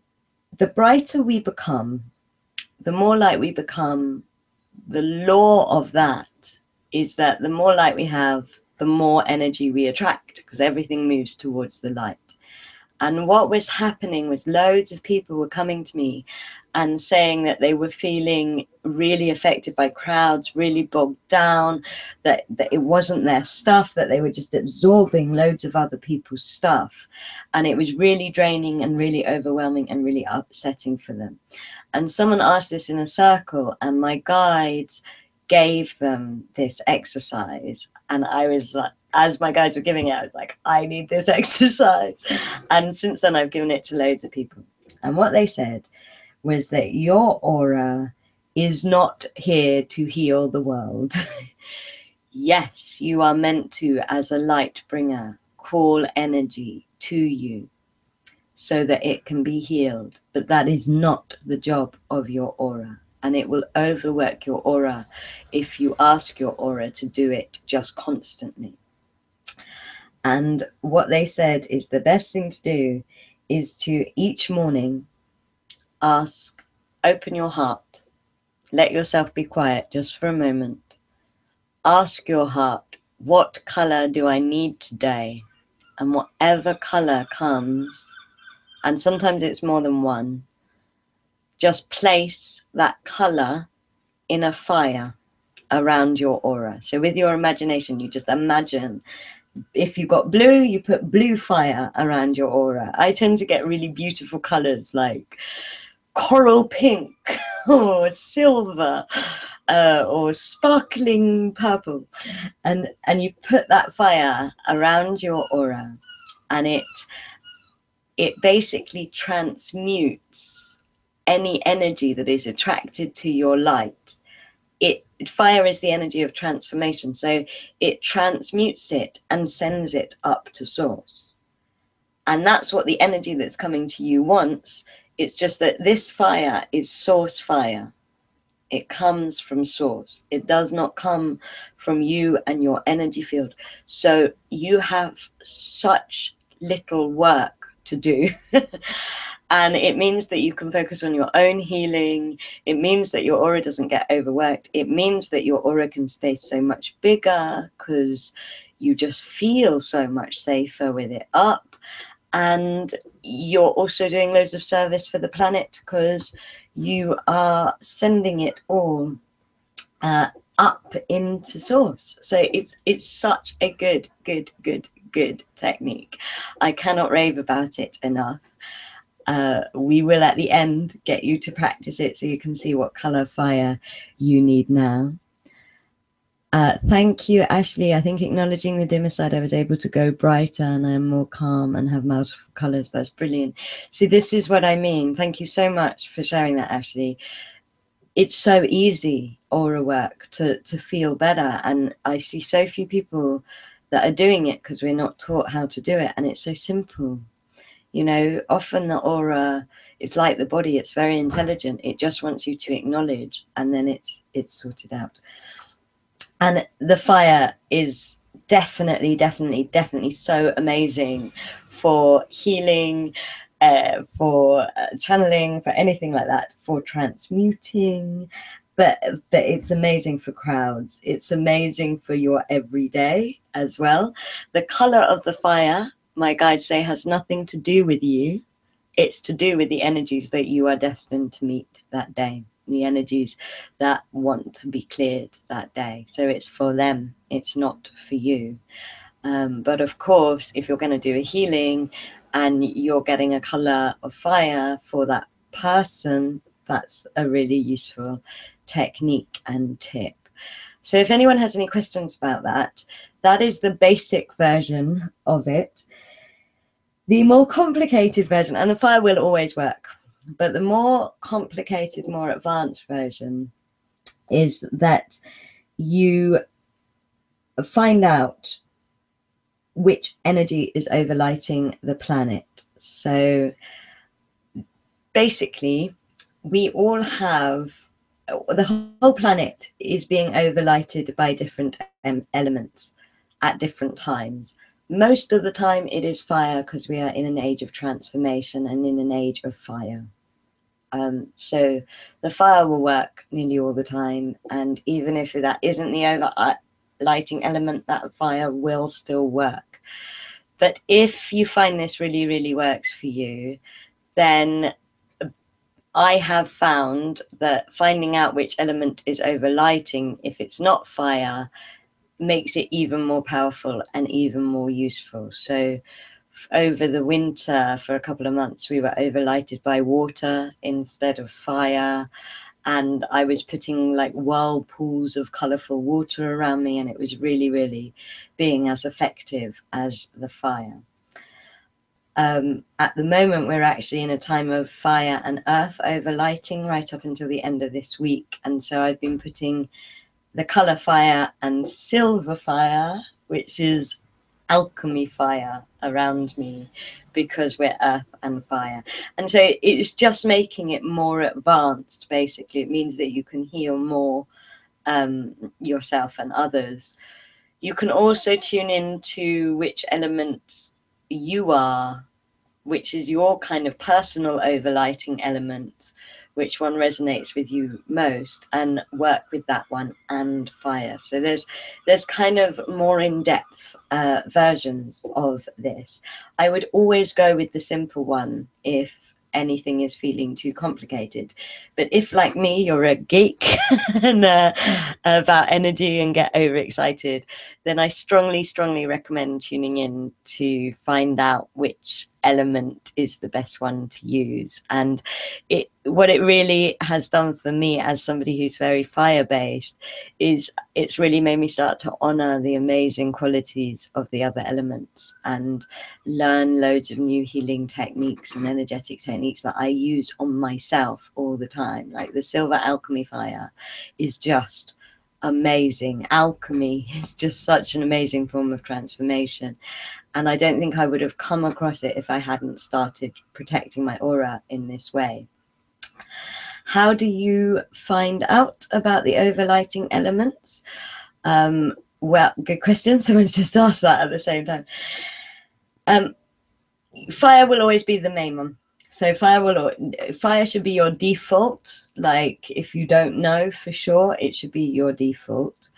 the brighter we become, the more light we become, the law of that is that the more light we have, the more energy we attract, because everything moves towards the light. And what was happening was loads of people were coming to me and saying that they were feeling really affected by crowds, really bogged down, that it wasn't their stuff, that they were just absorbing loads of other people's stuff. And it was really draining and really overwhelming and really upsetting for them. And someone asked this in a circle, and my guides gave them this exercise. And I was like, as my guides were giving it, I was like, I need this exercise. And since then, I've given it to loads of people. And what they said was that your aura is not here to heal the world. Yes, you are meant to, as a light bringer, call energy to you so that it can be healed. But that is not the job of your aura. And it will overwork your aura if you ask your aura to do it just constantly. And what they said is the best thing to do is to each morning ask, open your heart, let yourself be quiet just for a moment. Ask your heart, what color do I need today? And whatever color comes, and sometimes it's more than one, just place that color in a fire around your aura. So with your imagination, you just imagine, if you got blue, you put blue fire around your aura. I tend to get really beautiful colors like coral pink or silver or sparkling purple. And you put that fire around your aura, and it basically transmutes any energy that is attracted to your light. Fire is the energy of transformation, so it transmutes it and sends it up to source. And that's what the energy that's coming to you wants. It's just that this fire is source fire. It comes from source. It does not come from you and your energy field. So you have such little work to do. And it means that you can focus on your own healing. It means that your aura doesn't get overworked. It means that your aura can stay so much bigger because you just feel so much safer with it up. And you're also doing loads of service for the planet because you are sending it all up into source. So it's such a good technique. I cannot rave about it enough. We will at the end get you to practice it so you can see what color fire you need now. Thank you, Ashley. I think acknowledging the dimmer side, I was able to go brighter and I'm more calm and have multiple colors. That's brilliant. See, this is what I mean. Thank you so much for sharing that, Ashley. It's so easy, aura work, to feel better. And I see so few people that are doing it because we're not taught how to do it. And it's so simple. You know, often the aura, it's like the body, it's very intelligent. It just wants you to acknowledge, and then it's sorted out. And the fire is definitely so amazing for healing, for channeling, for anything like that, for transmuting. But it's amazing for crowds. It's amazing for your everyday as well. The color of the fire, my guides say, has nothing to do with you. It's to do with the energies that you are destined to meet that day, the energies that want to be cleared that day. So it's for them, it's not for you. But of course, if you're going to do a healing and you're getting a color of fire for that person, that's a really useful technique and tip. So if anyone has any questions about that, that is the basic version of it. The more complicated version, and the fire will always work, but the more complicated, more advanced version is that you find out which energy is overlighting the planet. So basically, we all have the whole planet is being overlighted by different elements at different times. Most of the time it is fire, because we are in an age of transformation and in an age of fire. So the fire will work nearly all the time, and even if that isn't the overlighting element, that fire will still work. But if you find this really, really works for you, then I have found that finding out which element is overlighting, if it's not fire, makes it even more powerful and even more useful. So over the winter, for a couple of months, we were overlighted by water instead of fire. And I was putting like whirlpools of colorful water around me, and it was really, really being as effective as the fire. At the moment, we're actually in a time of fire and earth overlighting right up until the end of this week. And so I've been putting the color fire and silver fire, which is alchemy fire, around me, because we're earth and fire. And so it's just making it more advanced. Basically, it means that you can heal more yourself and others. You can also tune in to which element you are, which is your kind of personal overlighting element, which one resonates with you most, and work with that one and fire. So there's kind of more in-depth versions of this. I would always go with the simple one if anything is feeling too complicated. But if, like me, you're a geek and about energy and get overexcited, then I strongly, strongly recommend tuning in to find out which element is the best one to use. And what it really has done for me as somebody who's very fire based is it's really made me start to honor the amazing qualities of the other elements and learn loads of new healing techniques and energetic techniques that I use on myself all the time. Like the silver alchemy fire is just amazing. Alchemy is just such an amazing form of transformation. And I don't think I would have come across it if I hadn't started protecting my aura in this way. How do you find out about the overlighting elements? Well, good question. Someone's just asked that at the same time. Fire will always be the main one. So fire should be your default. Like if you don't know for sure, it should be your default.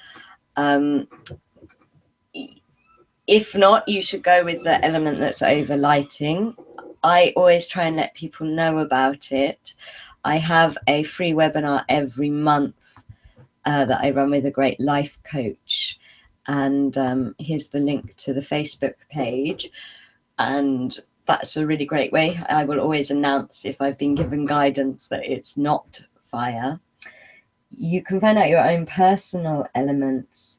If not, you should go with the element that's overlighting. I always try and let people know about it. I have a free webinar every month that I run with a great life coach. And here's the link to the Facebook page. And that's a really great way. I will always announce if I've been given guidance that it's not fire. You can find out your own personal elements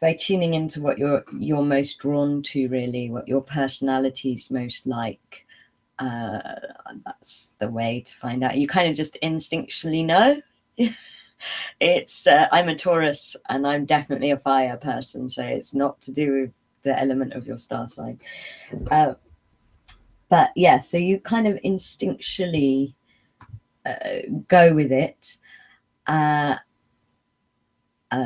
by tuning into what you're most drawn to, really, what your personality's most like. That's the way to find out. You kind of just instinctually know. It's I'm a Taurus and I'm definitely a fire person, so it's not to do with the element of your star sign. But yeah, so you kind of instinctually go with it.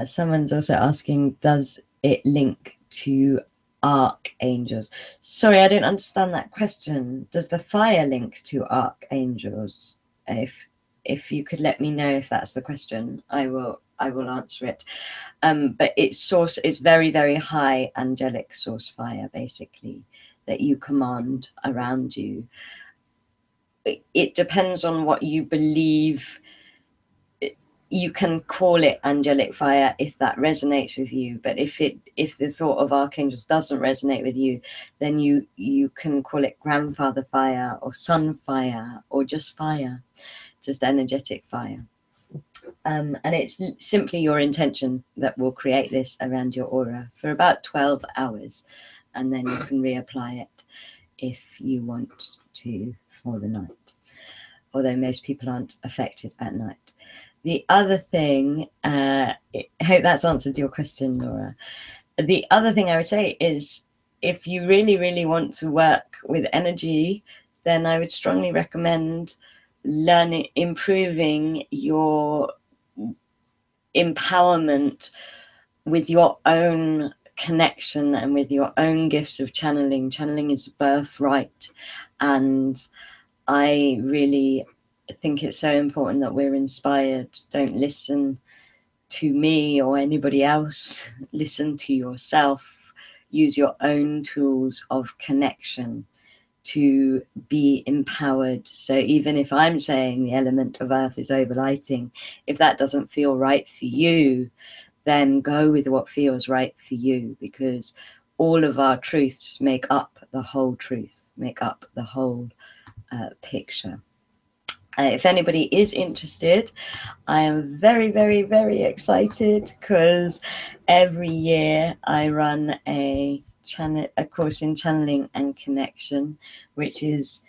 Someone's also asking, does it link to archangels? Sorry, I don't understand that question. Does the fire link to archangels? If you could let me know if that's the question, I will answer it. But it's very, very high angelic source fire, basically, that you command around you. It depends on what you believe. You can call it angelic fire if that resonates with you, but if the thought of archangels doesn't resonate with you, then you can call it grandfather fire or sun fire or just fire, just energetic fire. And it's simply your intention that will create this around your aura for about 12 hours, and then you can reapply it if you want to for the night, although most people aren't affected at night. The other thing, I hope that's answered your question, Laura. The other thing I would say is if you really, really want to work with energy, then I would strongly recommend improving your empowerment with your own connection and with your own gifts of channeling. Channeling is birthright, and I really think it's so important that we're inspired. Don't listen to me or anybody else. Listen to yourself. Use your own tools of connection to be empowered. So even if I'm saying the element of earth is overlighting, if that doesn't feel right for you, then go with what feels right for you, because all of our truths make up the whole truth, make up the whole picture. If anybody is interested, I am very, very, very excited, because every year I run a course in channeling and connection, which is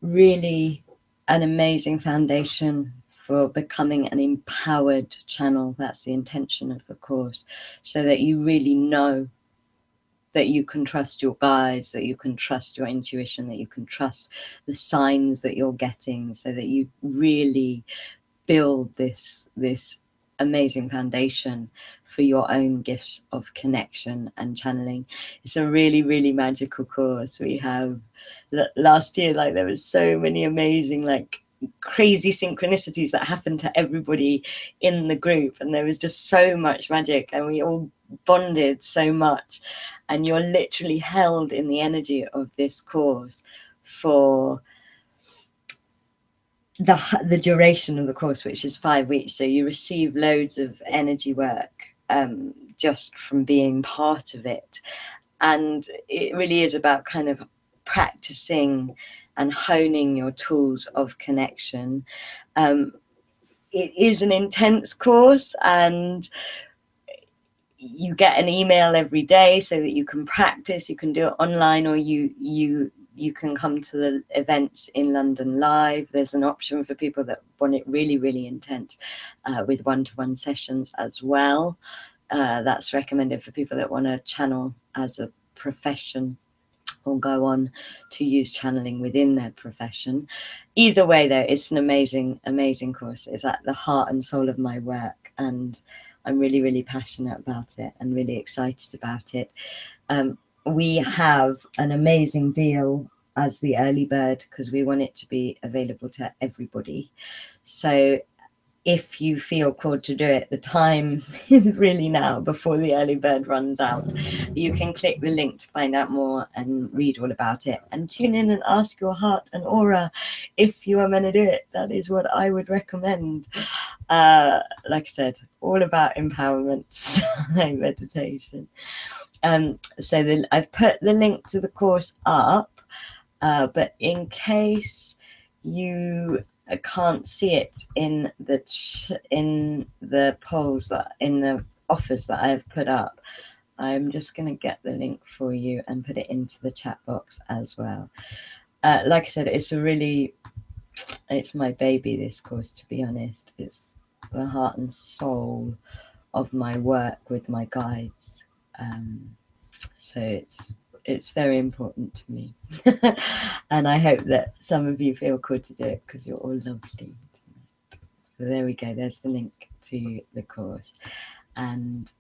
really an amazing foundation for becoming an empowered channel. That's the intention of the course, so that you really know that you can trust your guides, that you can trust your intuition, that you can trust the signs that you're getting, so that you really build this amazing foundation for your own gifts of connection and channeling. It's a really, really magical course. We have last year, like, there was so many amazing, like, crazy synchronicities that happened to everybody in the group, and there was just so much magic, and we all bonded so much, and you're literally held in the energy of this course for the duration of the course, which is 5 weeks. So you receive loads of energy work just from being part of it. And it really is about kind of practicing and honing your tools of connection. It is an intense course, and you get an email every day so that you can practice. You can do it online, or you can come to the events in London live. There's an option for people that want it really, really intense, with one-to-one sessions as well. That's recommended for people that want to channel as a profession, or go on to use channeling within their profession. Either way, though, it's an amazing, amazing course. It's at the heart and soul of my work, and I'm really, really passionate about it and really excited about it. We have an amazing deal as the early bird, because we want it to be available to everybody. So if you feel called to do it, the time is really now, before the early bird runs out. You can click the link to find out more and read all about it, and tune in and ask your heart and aura if you are meant to do it. That is what I would recommend. Like I said, all about empowerment, like meditation. So I've put the link to the course up, but in case you can't see it in the polls, in the offers that I've put up, I'm just going to get the link for you and put it into the chat box as well. Like I said, it's my baby, this course, to be honest. It's the heart and soul of my work with my guides. So it's very important to me. And I hope that some of you feel called to do it, because you're all lovely. So there we go, there's the link to the course. And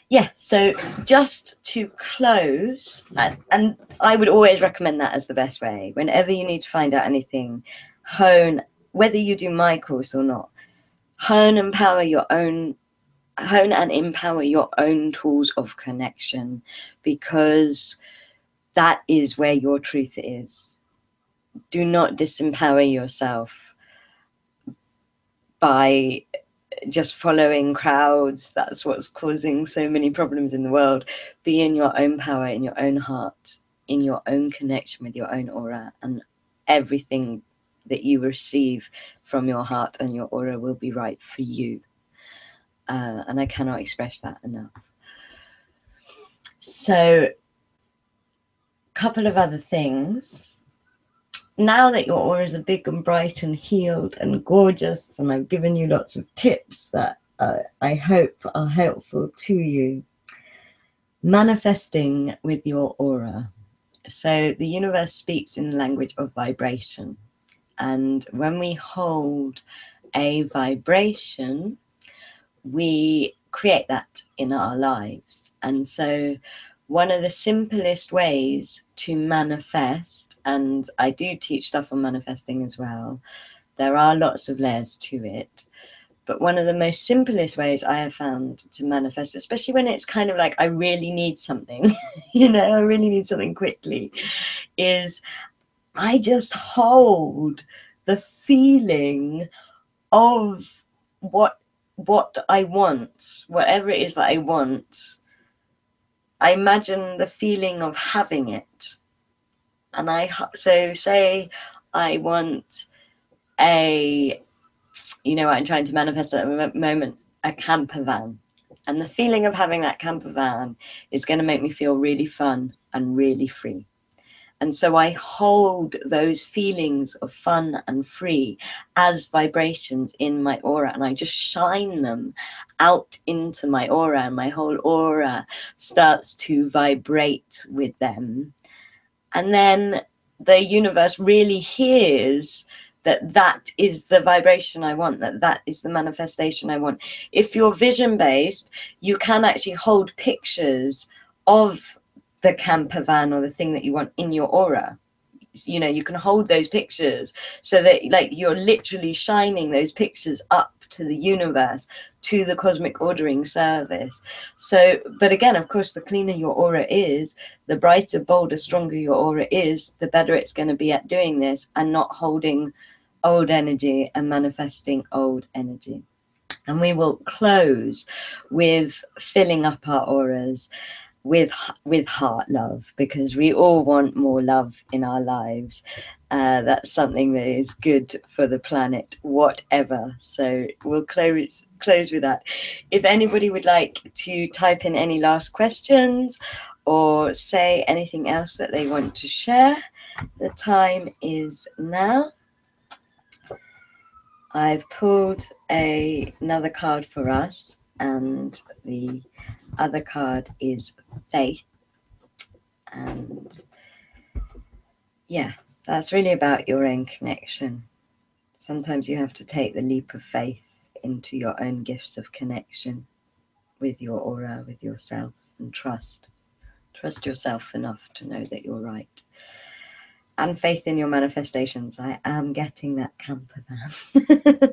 yeah, so just to close, and I would always recommend that as the best way. Whenever you need to find out anything, hone, whether you do my course or not, hone and empower your own tools of connection, because that is where your truth is. Do not disempower yourself by just following crowds. That's what's causing so many problems in the world. Be in your own power, in your own heart, in your own connection with your own aura, and everything that you receive from your heart and your aura will be right for you. And I cannot express that enough. So, couple of other things. Now that your auras are big and bright and healed and gorgeous, and I've given you lots of tips that I hope are helpful to you, manifesting with your aura. So the universe speaks in the language of vibration. And when we hold a vibration, we create that in our lives. And so one of the simplest ways to manifest, and I do teach stuff on manifesting as well, there are lots of layers to it, but one of the most simplest ways I have found to manifest, especially when it's kind of like I really need something, you know, I really need something quickly, is I just hold the feeling of what I want, whatever it is that I want. I imagine the feeling of having it. And so say I want a, you know, I'm trying to manifest at the moment, a camper van. And the feeling of having that camper van is going to make me feel really fun and really free. And so I hold those feelings of fun and free as vibrations in my aura, and I just shine them out into my aura, and my whole aura starts to vibrate with them. And then the universe really hears that that is the vibration I want, that that is the manifestation I want. If you're vision based, you can actually hold pictures of the camper van or the thing that you want in your aura. You know, you can hold those pictures so that like you're literally shining those pictures up to the universe, to the cosmic ordering service. So, but again, of course, the cleaner your aura is, the brighter, bolder, stronger your aura is, the better it's going to be at doing this and not holding old energy and manifesting old energy. And we will close with filling up our auras with heart love, because we all want more love in our lives. That's something that is good for the planet, whatever. So we'll close with that. If anybody would like to type in any last questions or say anything else that they want to share, the time is now. I've pulled another card for us, and the other card is faith. And yeah, that's really about your own connection. Sometimes you have to take the leap of faith into your own gifts of connection with your aura, with yourself, and trust. Trust yourself enough to know that you're right. And faith in your manifestations. I am getting that camper van.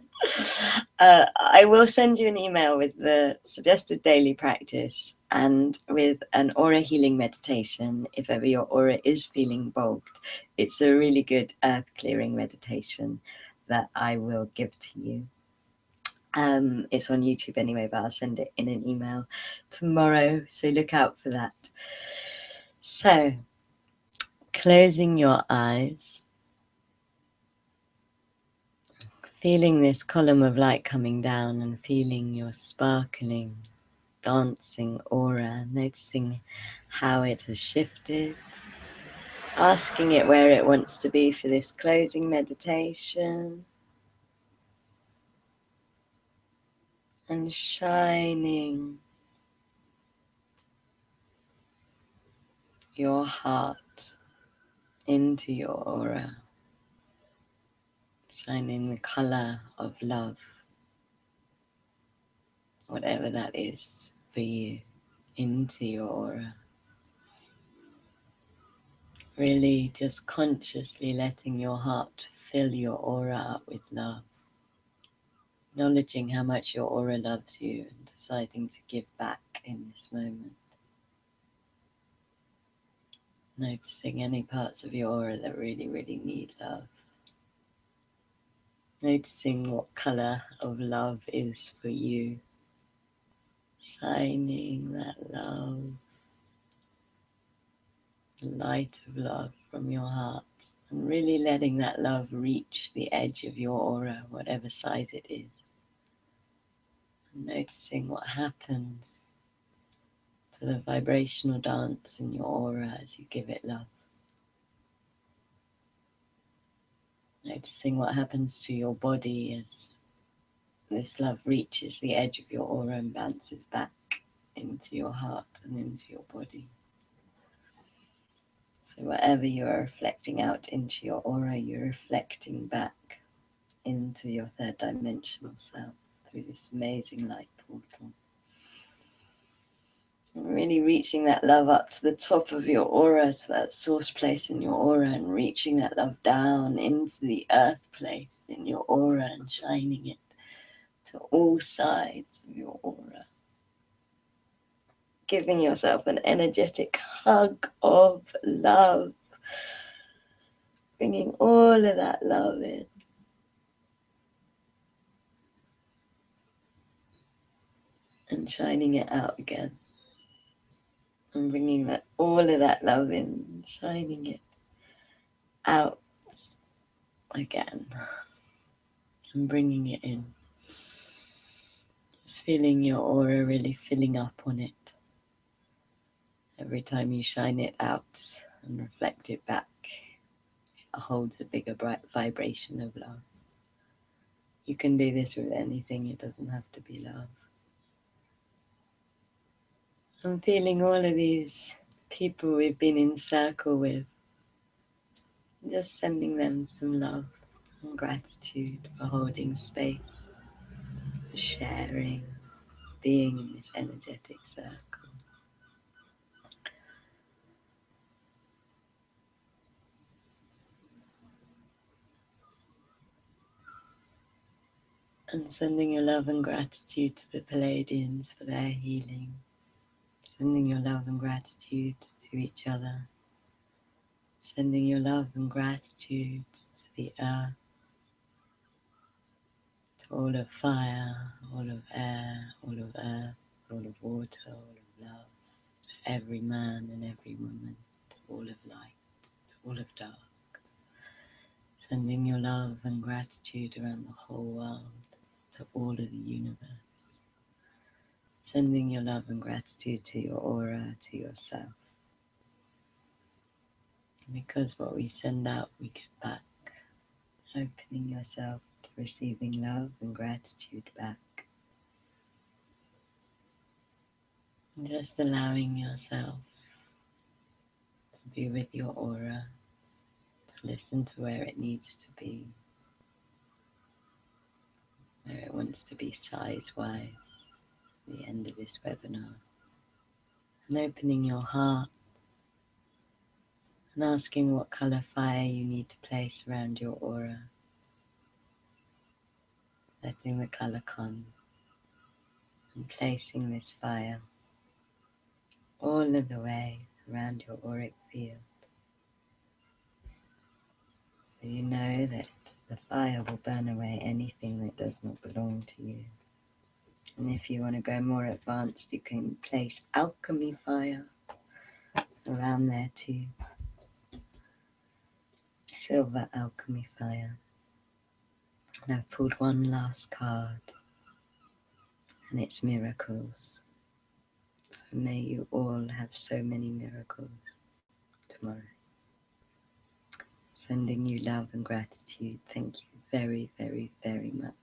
I will send you an email with the suggested daily practice and with an aura healing meditation if ever your aura is feeling bogged. It's a really good earth clearing meditation that I will give to you. It's on YouTube anyway, but I'll send it in an email tomorrow, so look out for that. So, closing your eyes, feeling this column of light coming down and feeling your sparkling, dancing aura, noticing how it has shifted, asking it where it wants to be for this closing meditation, and shining your heart into your aura, shining the color of love, whatever that is for you, into your aura. Really just consciously letting your heart fill your aura up with love, acknowledging how much your aura loves you and deciding to give back in this moment. Noticing any parts of your aura that really, really need love. Noticing what color of love is for you. Shining that love, the light of love from your heart, and really letting that love reach the edge of your aura, whatever size it is. And noticing what happens to the vibrational dance in your aura as you give it love. Noticing what happens to your body as this love reaches the edge of your aura and bounces back into your heart and into your body. So whatever you are reflecting out into your aura, you're reflecting back into your third dimensional self through this amazing light portal. Really reaching that love up to the top of your aura, to that source place in your aura, and reaching that love down into the earth place in your aura and shining it to all sides of your aura. Giving yourself an energetic hug of love. Bringing all of that love in. And shining it out again. And bringing all of that love in, shining it out again. And bringing it in. Just feeling your aura really filling up on it. Every time you shine it out and reflect it back, it holds a bigger bright vibration of love. You can do this with anything, it doesn't have to be love. I'm feeling all of these people we've been in circle with, just sending them some love and gratitude for holding space, for sharing, being in this energetic circle. And sending your love and gratitude to the Palladians for their healing. Sending your love and gratitude to each other. Sending your love and gratitude to the earth, to all of fire, all of air, all of earth, all of water, all of love, to every man and every woman, to all of light, to all of dark. Sending your love and gratitude around the whole world, to all of the universe. Sending your love and gratitude to your aura, to yourself. Because what we send out, we get back. Opening yourself to receiving love and gratitude back. And just allowing yourself to be with your aura, to listen to where it needs to be, where it wants to be size-wise at the end of this webinar. And opening your heart and asking what colour fire you need to place around your aura. Letting the colour come and placing this fire all of the way around your auric field. So you know that the fire will burn away anything that does not belong to you. And if you want to go more advanced, you can place alchemy fire around there too. Silver alchemy fire. And I've pulled one last card, and it's miracles. So may you all have so many miracles tomorrow. Sending you love and gratitude. Thank you very, very, very much